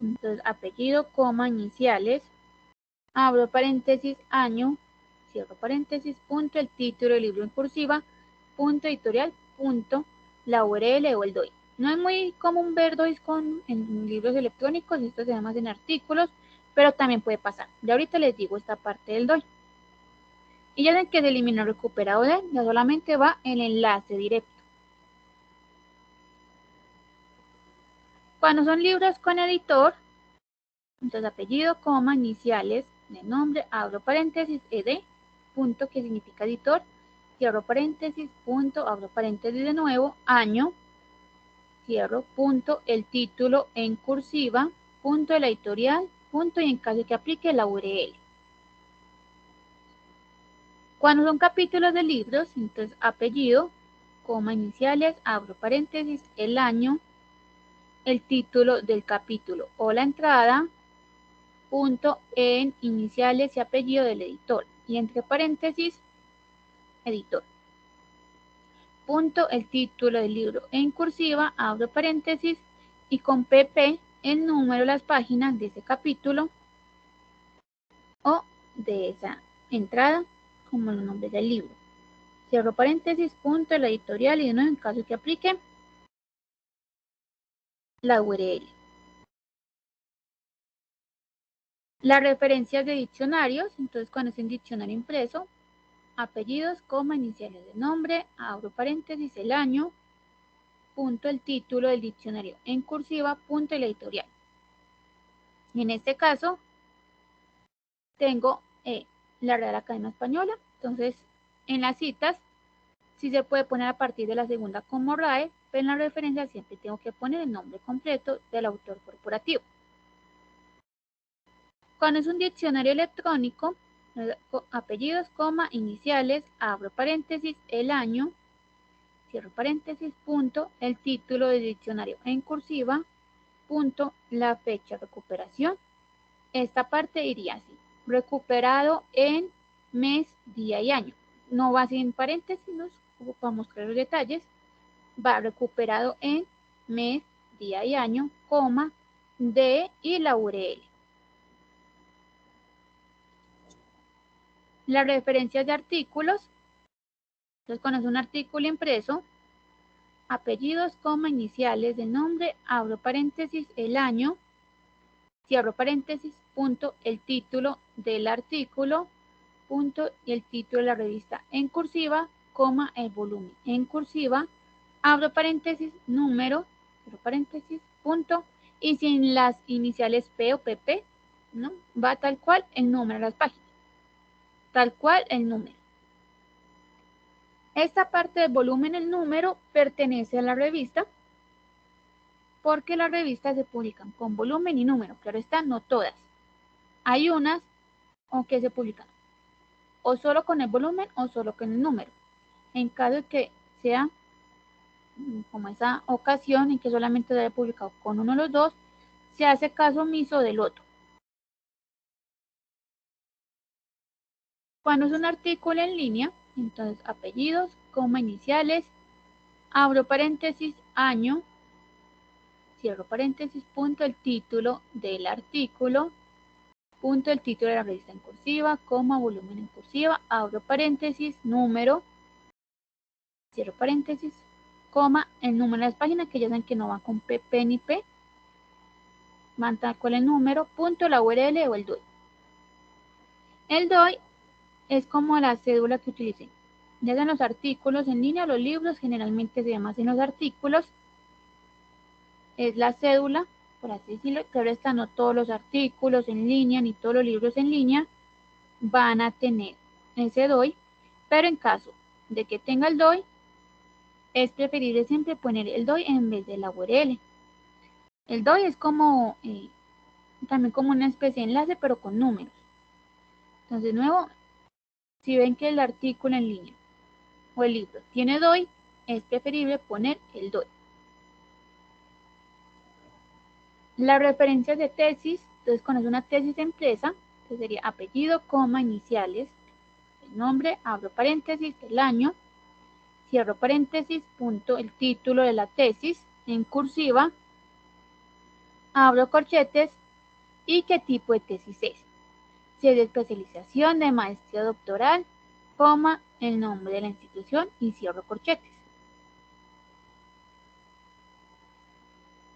entonces apellido, coma, iniciales, abro paréntesis, año, cierro paréntesis, punto, el título del libro en cursiva, punto editorial, punto, la URL o el DOI. No es muy común ver DOIs en libros electrónicos, esto se llama en artículos, pero también puede pasar. Ya ahorita les digo esta parte del DOI. Y ya ven que se eliminó el recuperado de, ya solamente va el enlace directo. Cuando son libros con editor, entonces apellido, coma, iniciales de nombre, abro paréntesis, ed, punto, que significa editor, cierro paréntesis, punto, abro paréntesis de nuevo, año, cierro, punto, el título en cursiva, punto, la editorial, punto, y en caso de que aplique la URL. Cuando son capítulos de libros, entonces apellido, coma, iniciales, abro paréntesis, el año, el título del capítulo o la entrada, punto, en iniciales y apellido del editor, y entre paréntesis, editor. Punto, el título del libro en cursiva, abro paréntesis, y con pp el número de las páginas de ese capítulo o de esa entrada, como los nombres del libro. Cierro paréntesis, punto, la editorial, y de nuevo en caso que aplique la URL. Las referencias de diccionarios, entonces cuando es en diccionario impreso, apellidos, coma, iniciales de nombre, abro paréntesis, el año, punto, el título del diccionario en cursiva, punto, la editorial. Y en este caso, tengo la Real Academia Española, entonces en las citas, sí se puede poner a partir de la segunda como RAE, pero en la referencia siempre tengo que poner el nombre completo del autor corporativo. Cuando es un diccionario electrónico, apellidos, coma, iniciales, abro paréntesis, el año, cierro paréntesis, punto, el título del diccionario en cursiva, punto, la fecha de recuperación. Esta parte iría así, recuperado en mes, día y año. No va sin paréntesis, nos ocupamos crear los detalles. Va recuperado en mes, día y año, coma, de y la URL. Las referencias de artículos, entonces cuando es un artículo impreso, apellidos, coma, iniciales del nombre, abro paréntesis, el año, cierro paréntesis, punto, el título del artículo, punto, y el título de la revista en cursiva, coma, el volumen en cursiva, abro paréntesis, número, cierro paréntesis, punto, y sin las iniciales P o PP, ¿no? Va tal cual el número de las páginas. Tal cual el número. Esta parte del volumen, el número, pertenece a la revista porque las revistas se publican con volumen y número. Claro está, no todas. Hay unas que se publican o solo con el volumen o solo con el número. En caso de que sea como esa ocasión en que solamente se haya publicado con uno de los dos, se hace caso omiso del otro. Cuando es un artículo en línea, entonces apellidos, coma, iniciales, abro paréntesis, año, cierro paréntesis, punto, el título del artículo, punto, el título de la revista en cursiva, coma, volumen en cursiva, abro paréntesis, número, cierro paréntesis, coma, el número de las páginas, que ya saben que no va con PP ni P, van tal cual el número, punto, la URL o el DOI. El DOI es como la cédula que utilicen. Ya sean los artículos en línea, los libros, generalmente se llaman en los artículos, es la cédula, por así decirlo. Claro está, no todos los artículos en línea, ni todos los libros en línea van a tener ese DOI, pero en caso de que tenga el DOI, es preferible siempre poner el DOI en vez de la URL. El DOI es como también como una especie de enlace, pero con números. Entonces, de nuevo, si ven que el artículo en línea o el libro tiene DOI, es preferible poner el DOI. Las referencias de tesis, entonces cuando es una tesis de empresa, entonces sería apellido, coma, iniciales, el nombre, abro paréntesis, el año, cierro paréntesis, punto, el título de la tesis, en cursiva, abro corchetes, y qué tipo de tesis es. Si es de especialización, de maestría doctoral, coma, el nombre de la institución y cierro corchetes.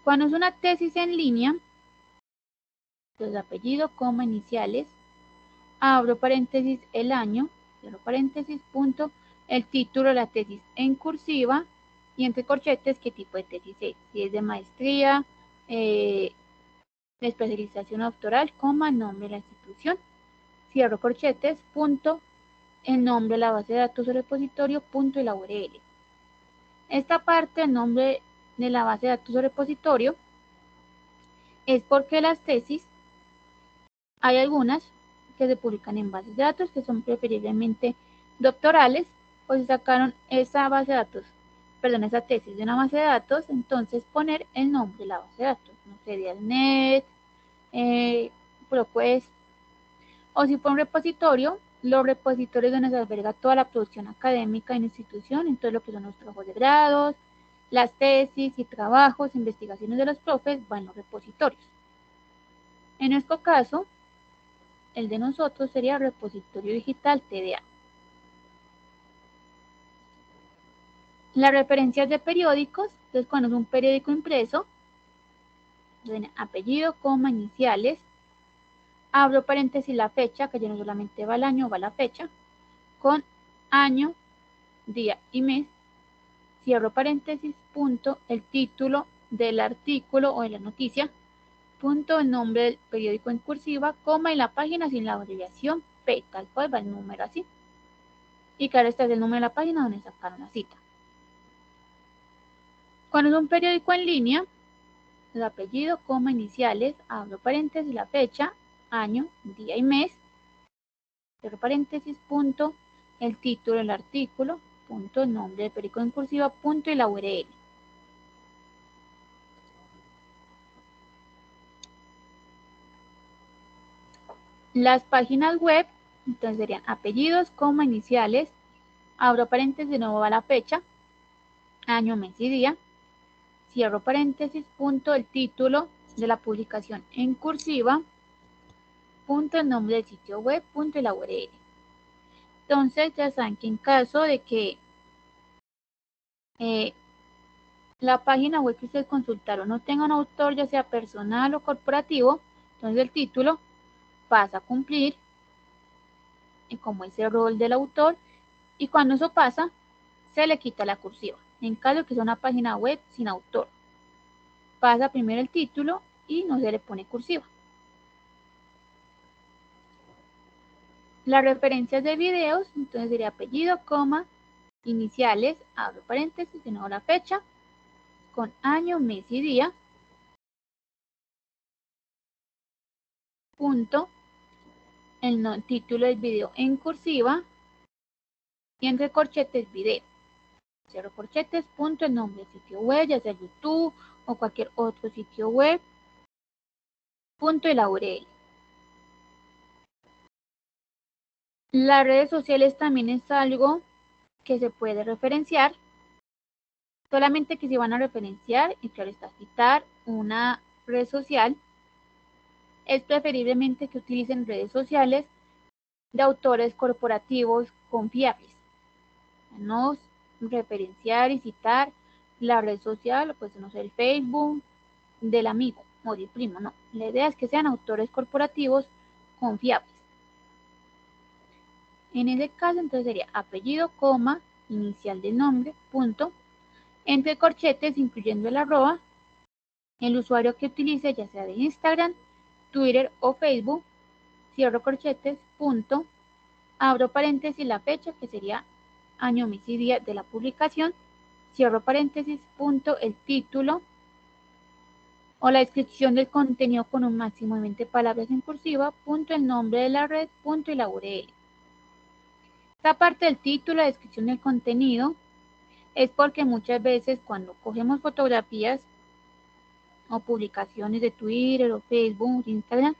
Cuando es una tesis en línea, los apellido, coma, iniciales, abro paréntesis, el año, cierro paréntesis, punto, el título de la tesis en cursiva y entre corchetes qué tipo de tesis es. Si es de maestría, de especialización doctoral, coma, nombre de la institución, cierro corchetes, punto, el nombre de la base de datos o repositorio, punto y la URL. Esta parte, el nombre de la base de datos o repositorio, es porque las tesis, hay algunas que se publican en bases de datos que son preferiblemente doctorales, o si sacaron esa base de datos, perdón, esa tesis de una base de datos, entonces poner el nombre de la base de datos, no sé, Dialnet, ProQuest, o si por un repositorio, los repositorios donde se alberga toda la producción académica en la institución, entonces lo que son los trabajos de grados, las tesis y trabajos, investigaciones de los profes, van en los repositorios. En nuestro caso, el de nosotros sería repositorio digital TDA. Las referencias de periódicos, entonces cuando es un periódico impreso, apellido, coma, iniciales, abro paréntesis la fecha, que ya no solamente va el año, va la fecha, con año, día y mes, cierro paréntesis, punto, el título del artículo o de la noticia, punto, el nombre del periódico en cursiva, coma, y la página sin la abreviación P, tal cual va el número así. Y claro, este es el número de la página donde sacaron la cita. Cuando es un periódico en línea, el apellido, coma, iniciales, abro paréntesis, la fecha, año, día y mes, cierro paréntesis, punto, el título del artículo, punto, el nombre del periódico en cursiva, punto y la URL. Las páginas web, entonces serían apellidos, coma, iniciales, abro paréntesis, de nuevo va la fecha, año, mes y día, cierro paréntesis, punto, el título de la publicación en cursiva, punto, el nombre del sitio web, punto y la URL. Entonces ya saben que en caso de que la página web que ustedes consultaron no tenga un autor, ya sea personal o corporativo, entonces el título pasa a cumplir como ese rol del autor, y cuando eso pasa, se le quita la cursiva. En caso de que sea una página web sin autor, pasa primero el título y no se le pone cursiva. Las referencias de videos, entonces sería apellido, coma, iniciales, abro paréntesis, de nuevo la fecha, con año, mes y día, punto, el título del video en cursiva y entre corchetes video. Cierro corchetes, punto, el nombre del sitio web, ya sea YouTube o cualquier otro sitio web, punto y la URL. Las redes sociales también es algo que se puede referenciar, solamente que si van a referenciar, y claro está, citar una red social, es preferiblemente que utilicen redes sociales de autores corporativos confiables. No referenciar y citar la red social, pues no sé, el Facebook del amigo o del primo, no. La idea es que sean autores corporativos confiables. En ese caso, entonces sería apellido, coma, inicial del nombre, punto, entre corchetes, incluyendo el arroba, el usuario que utilice, ya sea de Instagram, Twitter o Facebook, cierro corchetes, punto, abro paréntesis la fecha, que sería año, mes y día de la publicación, cierro paréntesis, punto, el título o la descripción del contenido con un máximo de 20 palabras en cursiva, punto, el nombre de la red, punto, y la URL. Esta parte del título, la descripción del contenido, es porque muchas veces cuando cogemos fotografías o publicaciones de Twitter o Facebook, Instagram,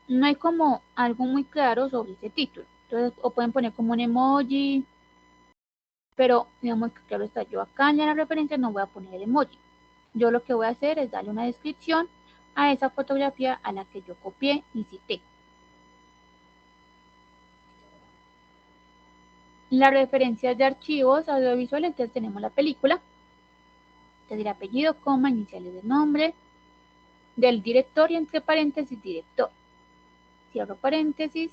no hay como algo muy claro sobre ese título. Entonces, o pueden poner como un emoji, pero digamos que claro está, yo acá en la referencia no voy a poner el emoji. Yo lo que voy a hacer es darle una descripción a esa fotografía a la que yo copié y cité. Las referencias de archivos audiovisuales, entonces tenemos la película, el apellido, coma, iniciales del nombre, del director y entre paréntesis director. Cierro paréntesis,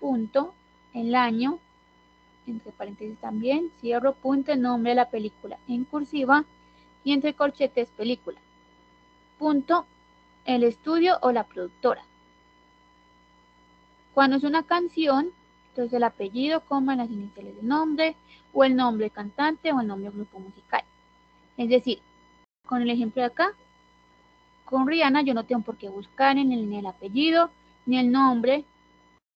punto, el año, entre paréntesis también, cierro, punto, el nombre de la película en cursiva y entre corchetes película. Punto, el estudio o la productora. Cuando es una canción, entonces el apellido, coma, las iniciales del nombre o el nombre del cantante o el nombre del grupo musical. Es decir, con el ejemplo de acá, con Rihanna yo no tengo por qué buscar ni el apellido ni el nombre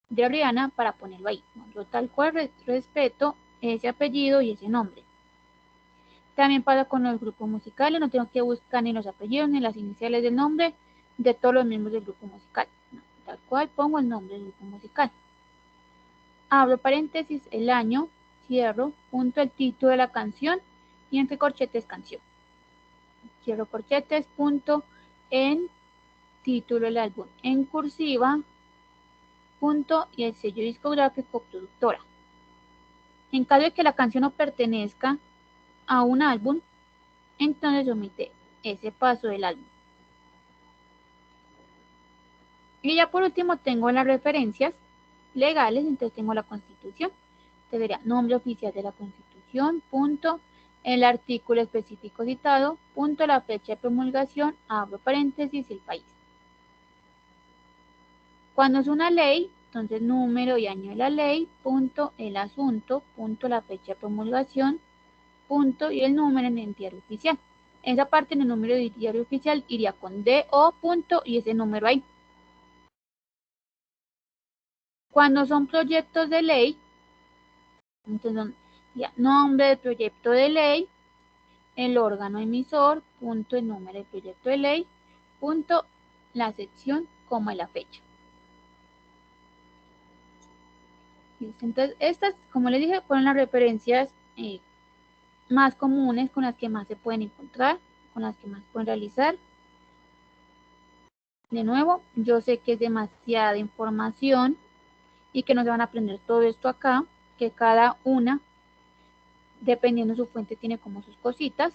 de Rihanna para ponerlo ahí. Yo tal cual respeto ese apellido y ese nombre. También pasa con los grupos musicales, no tengo que buscar ni los apellidos ni las iniciales del nombre de todos los miembros del grupo musical. No, tal cual pongo el nombre del grupo musical. Abro paréntesis, el año, cierro, punto, el título de la canción y entre corchetes canción. Cierro corchetes, punto, en título del álbum en cursiva, punto, y el sello discográfico productora. En caso de que la canción no pertenezca a un álbum, entonces omite ese paso del álbum. Y ya por último tengo las referencias legales, entonces tengo la Constitución. Entonces sería nombre oficial de la Constitución, punto, el artículo específico citado, punto, la fecha de promulgación, abro paréntesis, el país. Cuando es una ley, entonces número y año de la ley, punto, el asunto, punto, la fecha de promulgación, punto, y el número en el diario oficial. Esa parte en el número de diario oficial iría con DO, punto, y ese número ahí. Cuando son proyectos de ley, entonces son ya, nombre del proyecto de ley, el órgano emisor, punto, el número del proyecto de ley, punto, la sección, coma y la fecha. Entonces, estas, como les dije, fueron las referencias más comunes, con las que más se pueden encontrar, con las que más pueden realizar. De nuevo, yo sé que es demasiada información y que no se van a aprender todo esto acá, que cada una, dependiendo de su fuente, tiene como sus cositas,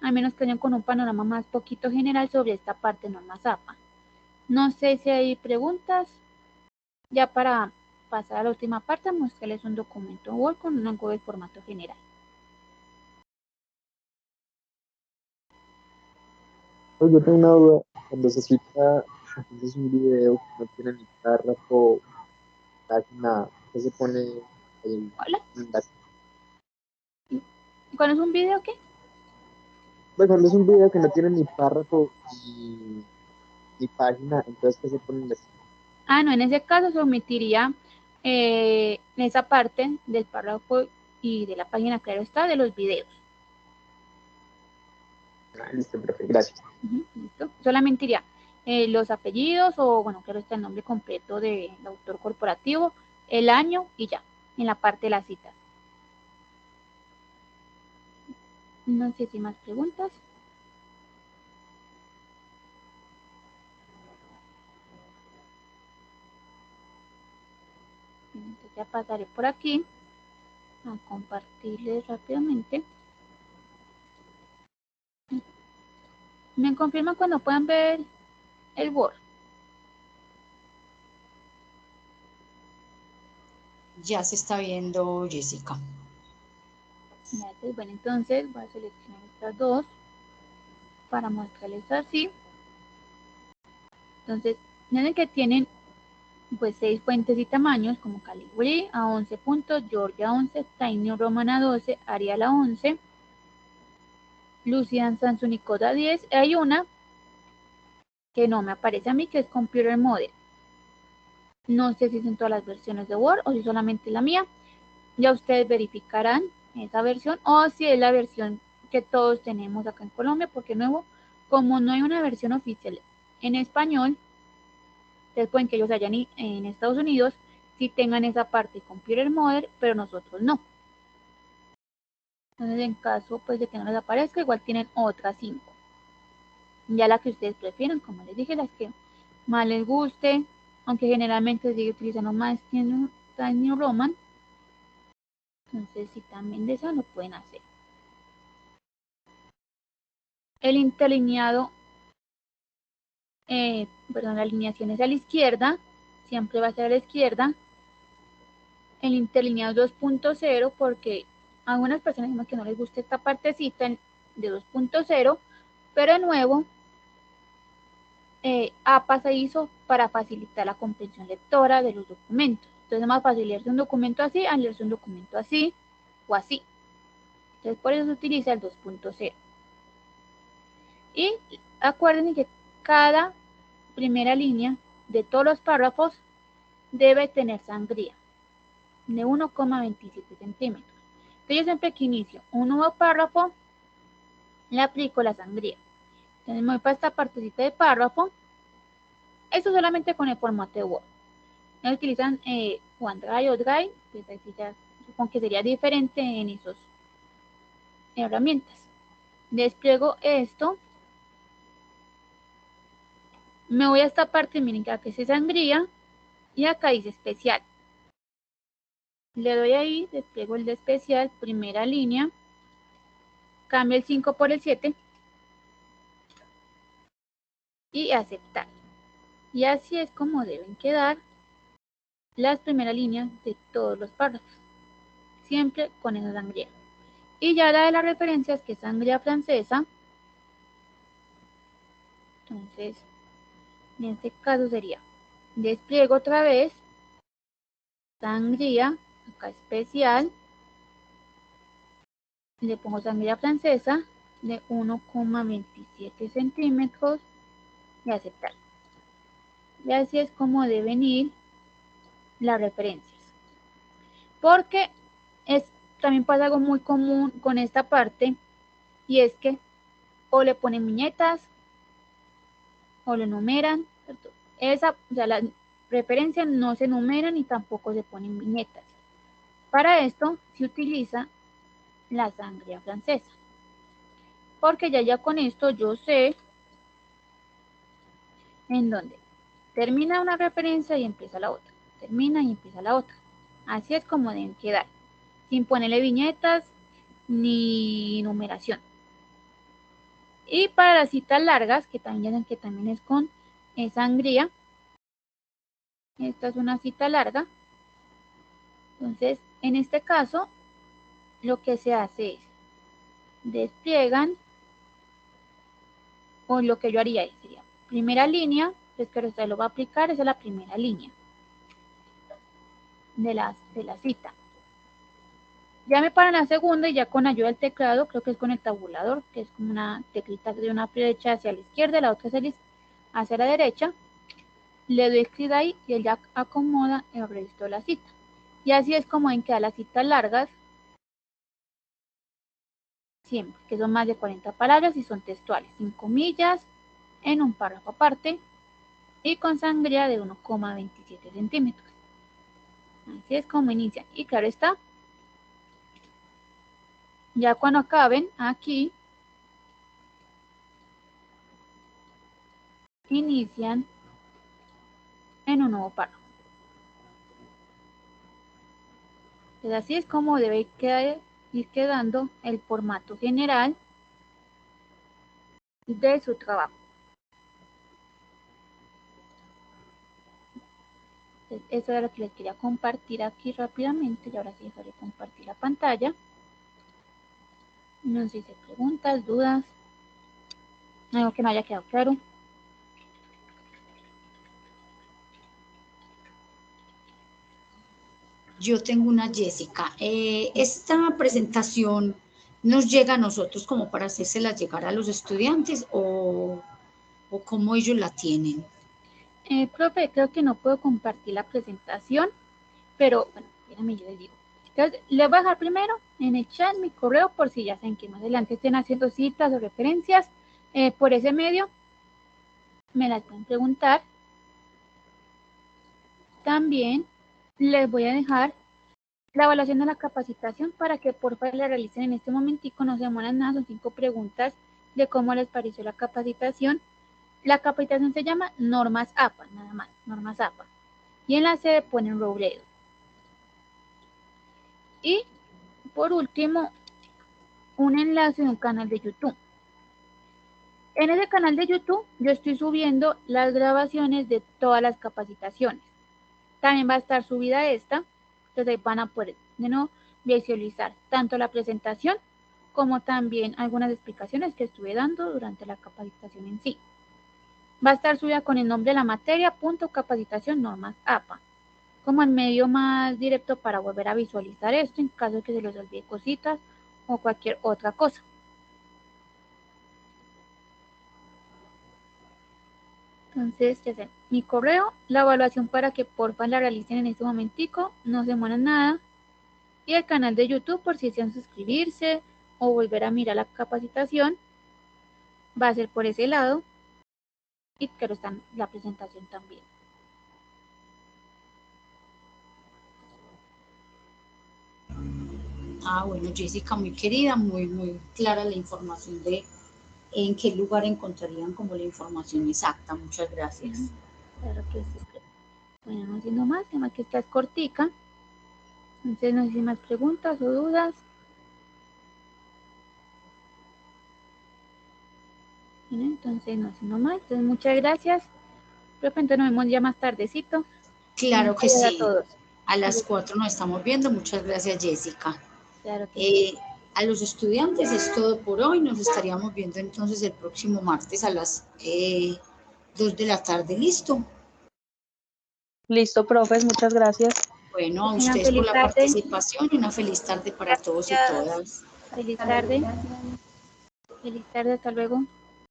al menos que vayan con un panorama más poquito general sobre esta parte norma APA. No sé si hay preguntas. Ya para pasar a la última parte, mostrarles un documento Word con algo de formato general. Pues yo tengo una duda. Cuando se cita entonces un video que no tiene ni párrafo, página, ¿qué se pone en Hola. la... ¿Cuál es un video qué? Pues cuando es un video que no tiene ni párrafo ni página, entonces ¿qué se pone en la... Ah, no, en ese caso se omitiría esa parte del párrafo y de la página, claro está, de los videos. Ah, listo, profe, gracias. ¿Listo? Solamente iría los apellidos o, bueno, claro está el nombre completo del autor corporativo, el año y ya, en la parte de las citas. No sé si más preguntas. Entonces ya pasaré por aquí a compartirles rápidamente. Me confirman cuando puedan ver el Word. Ya se está viendo, Jessica. Gracias. Bueno, entonces voy a seleccionar estas dos para mostrarles así. Entonces, miren que tienen pues 6 fuentes y tamaños como Calibri a 11 puntos, Georgia 11, Tiny Roman a 12, Arial a 11, Lucian Samsung y Coda 10. Hay una que no me aparece a mí, que es Computer Model. No sé si es en todas las versiones de Word o si solamente la mía. Ya ustedes verificarán esa versión o si es la versión que todos tenemos acá en Colombia, porque nuevo, como no hay una versión oficial en español, ustedes pueden que ellos hayan en Estados Unidos, si tengan esa parte Computer Model, pero nosotros no. Entonces, en caso pues de que no les aparezca, igual tienen otras 5. Ya la que ustedes prefieran, como les dije, las que más les guste, aunque generalmente se sigue utilizando más Times New Roman. Entonces, si también desean, lo pueden hacer. El interlineado, la alineación es a la izquierda, siempre va a ser a la izquierda. El interlineado es 2.0 porque a algunas personas dicen que no les gusta esta partecita de 2.0, pero de nuevo, APA se hizo para facilitar la comprensión lectora de los documentos. Entonces es más fácil leerse un documento así a leerse un documento así o así. Entonces por eso se utiliza el 2.0. Y acuérdense que cada primera línea de todos los párrafos debe tener sangría de 1,27 centímetros. Entonces yo siempre que inicio un nuevo párrafo, le aplico la sangría. Entonces me voy para esta partecita de párrafo. Esto solamente con el formato de Word. No utilizan OneDrive o Drive, pues así ya supongo que sería diferente en esas herramientas. Despliego esto. Me voy a esta parte, miren que acá dice sangría y acá dice especial. Le doy ahí, despliego el de especial, primera línea, cambio el 5 por el 7 y aceptar. Y así es como deben quedar las primeras líneas de todos los párrafos, siempre con esa sangría. Y ya la de las referencias, que es sangría francesa, entonces en este caso sería, despliego otra vez, sangría, acá especial, le pongo sangría francesa de 1,27 centímetros y aceptar. Y así es como deben ir las referencias. Porque también pasa algo muy común con esta parte, y es que o le ponen viñetas o lo numeran. O sea, las referencias no se numeran y tampoco se ponen viñetas. Para esto se utiliza la sangría francesa. Porque ya con esto yo sé en dónde termina una referencia y empieza la otra. Termina y empieza la otra. Así es como deben quedar. Sin ponerle viñetas ni numeración. Y para las citas largas, que también es con sangría, esta es una cita larga. Entonces, en este caso, lo que se hace es despliegan, o lo que yo haría sería primera línea, pues que usted lo va a aplicar, esa es la primera línea de la cita. Ya me paran la segunda y ya con ayuda del teclado, creo que es con el tabulador, que es como una teclita de una flecha hacia la izquierda, la otra hacia la derecha. Le doy clic ahí y él ya acomoda el resto de la cita. Y así es como en quedan las citas largas, siempre, que son más de 40 palabras y son textuales, sin comillas, en un párrafo aparte y con sangría de 1,27 centímetros. Así es como inicia. Y claro está, ya cuando acaben aquí, inician en un nuevo párrafo. Entonces así es como debe ir quedando el formato general de su trabajo. Entonces, eso es lo que les quería compartir aquí rápidamente y ahora sí dejaré compartir la pantalla. No sé si hay preguntas, dudas, algo que no haya quedado claro. Yo tengo una, Jessica. Esta presentación nos llega a nosotros como para hacérsela llegar a los estudiantes o cómo ellos la tienen? Profe, creo que no puedo compartir la presentación, pero bueno, espérame, yo les digo. Entonces, les voy a dejar primero en el chat mi correo por si ya saben que más adelante estén haciendo citas o referencias por ese medio. Me las pueden preguntar. También les voy a dejar la evaluación de la capacitación para que por favor la realicen en este momentico, no se demoran nada, son 5 preguntas de cómo les pareció la capacitación. La capacitación se llama Normas APA, nada más, Normas APA. Y en la sede ponen Robledo. Y por último, un enlace de un canal de YouTube. En ese canal de YouTube yo estoy subiendo las grabaciones de todas las capacitaciones. También va a estar subida esta, entonces ahí van a poder de nuevo visualizar tanto la presentación como también algunas explicaciones que estuve dando durante la capacitación en sí. Va a estar subida con el nombre de la materia, punto capacitación normas APA, como el medio más directo para volver a visualizar esto en caso de que se les olvide cositas o cualquier otra cosa. Entonces, ya saben, mi correo, la evaluación para que porfa la realicen en este momentico, no se demoran nada. Y el canal de YouTube por si desean suscribirse o volver a mirar la capacitación, va a ser por ese lado. Y claro, está la presentación también. Bueno, Jessica, muy querida, muy clara la información de en qué lugar encontrarían como la información exacta. Muchas gracias. Claro que sí. Bueno, no siendo más, además que esta es cortica. Entonces, no sé si más preguntas o dudas. Bueno, entonces, no siendo más. Entonces, muchas gracias. Pero entonces nos vemos ya más tardecito. Claro que sí. A todos. A las 4 nos estamos viendo. Muchas gracias, Jessica. Claro que sí. A los estudiantes es todo por hoy. Nos estaríamos viendo entonces el próximo martes a las 2 de la tarde. ¿Listo? Listo, profes. Muchas gracias. Bueno, a ustedes por la participación y una feliz tarde para todos y todas. Feliz tarde. Feliz tarde. Hasta luego.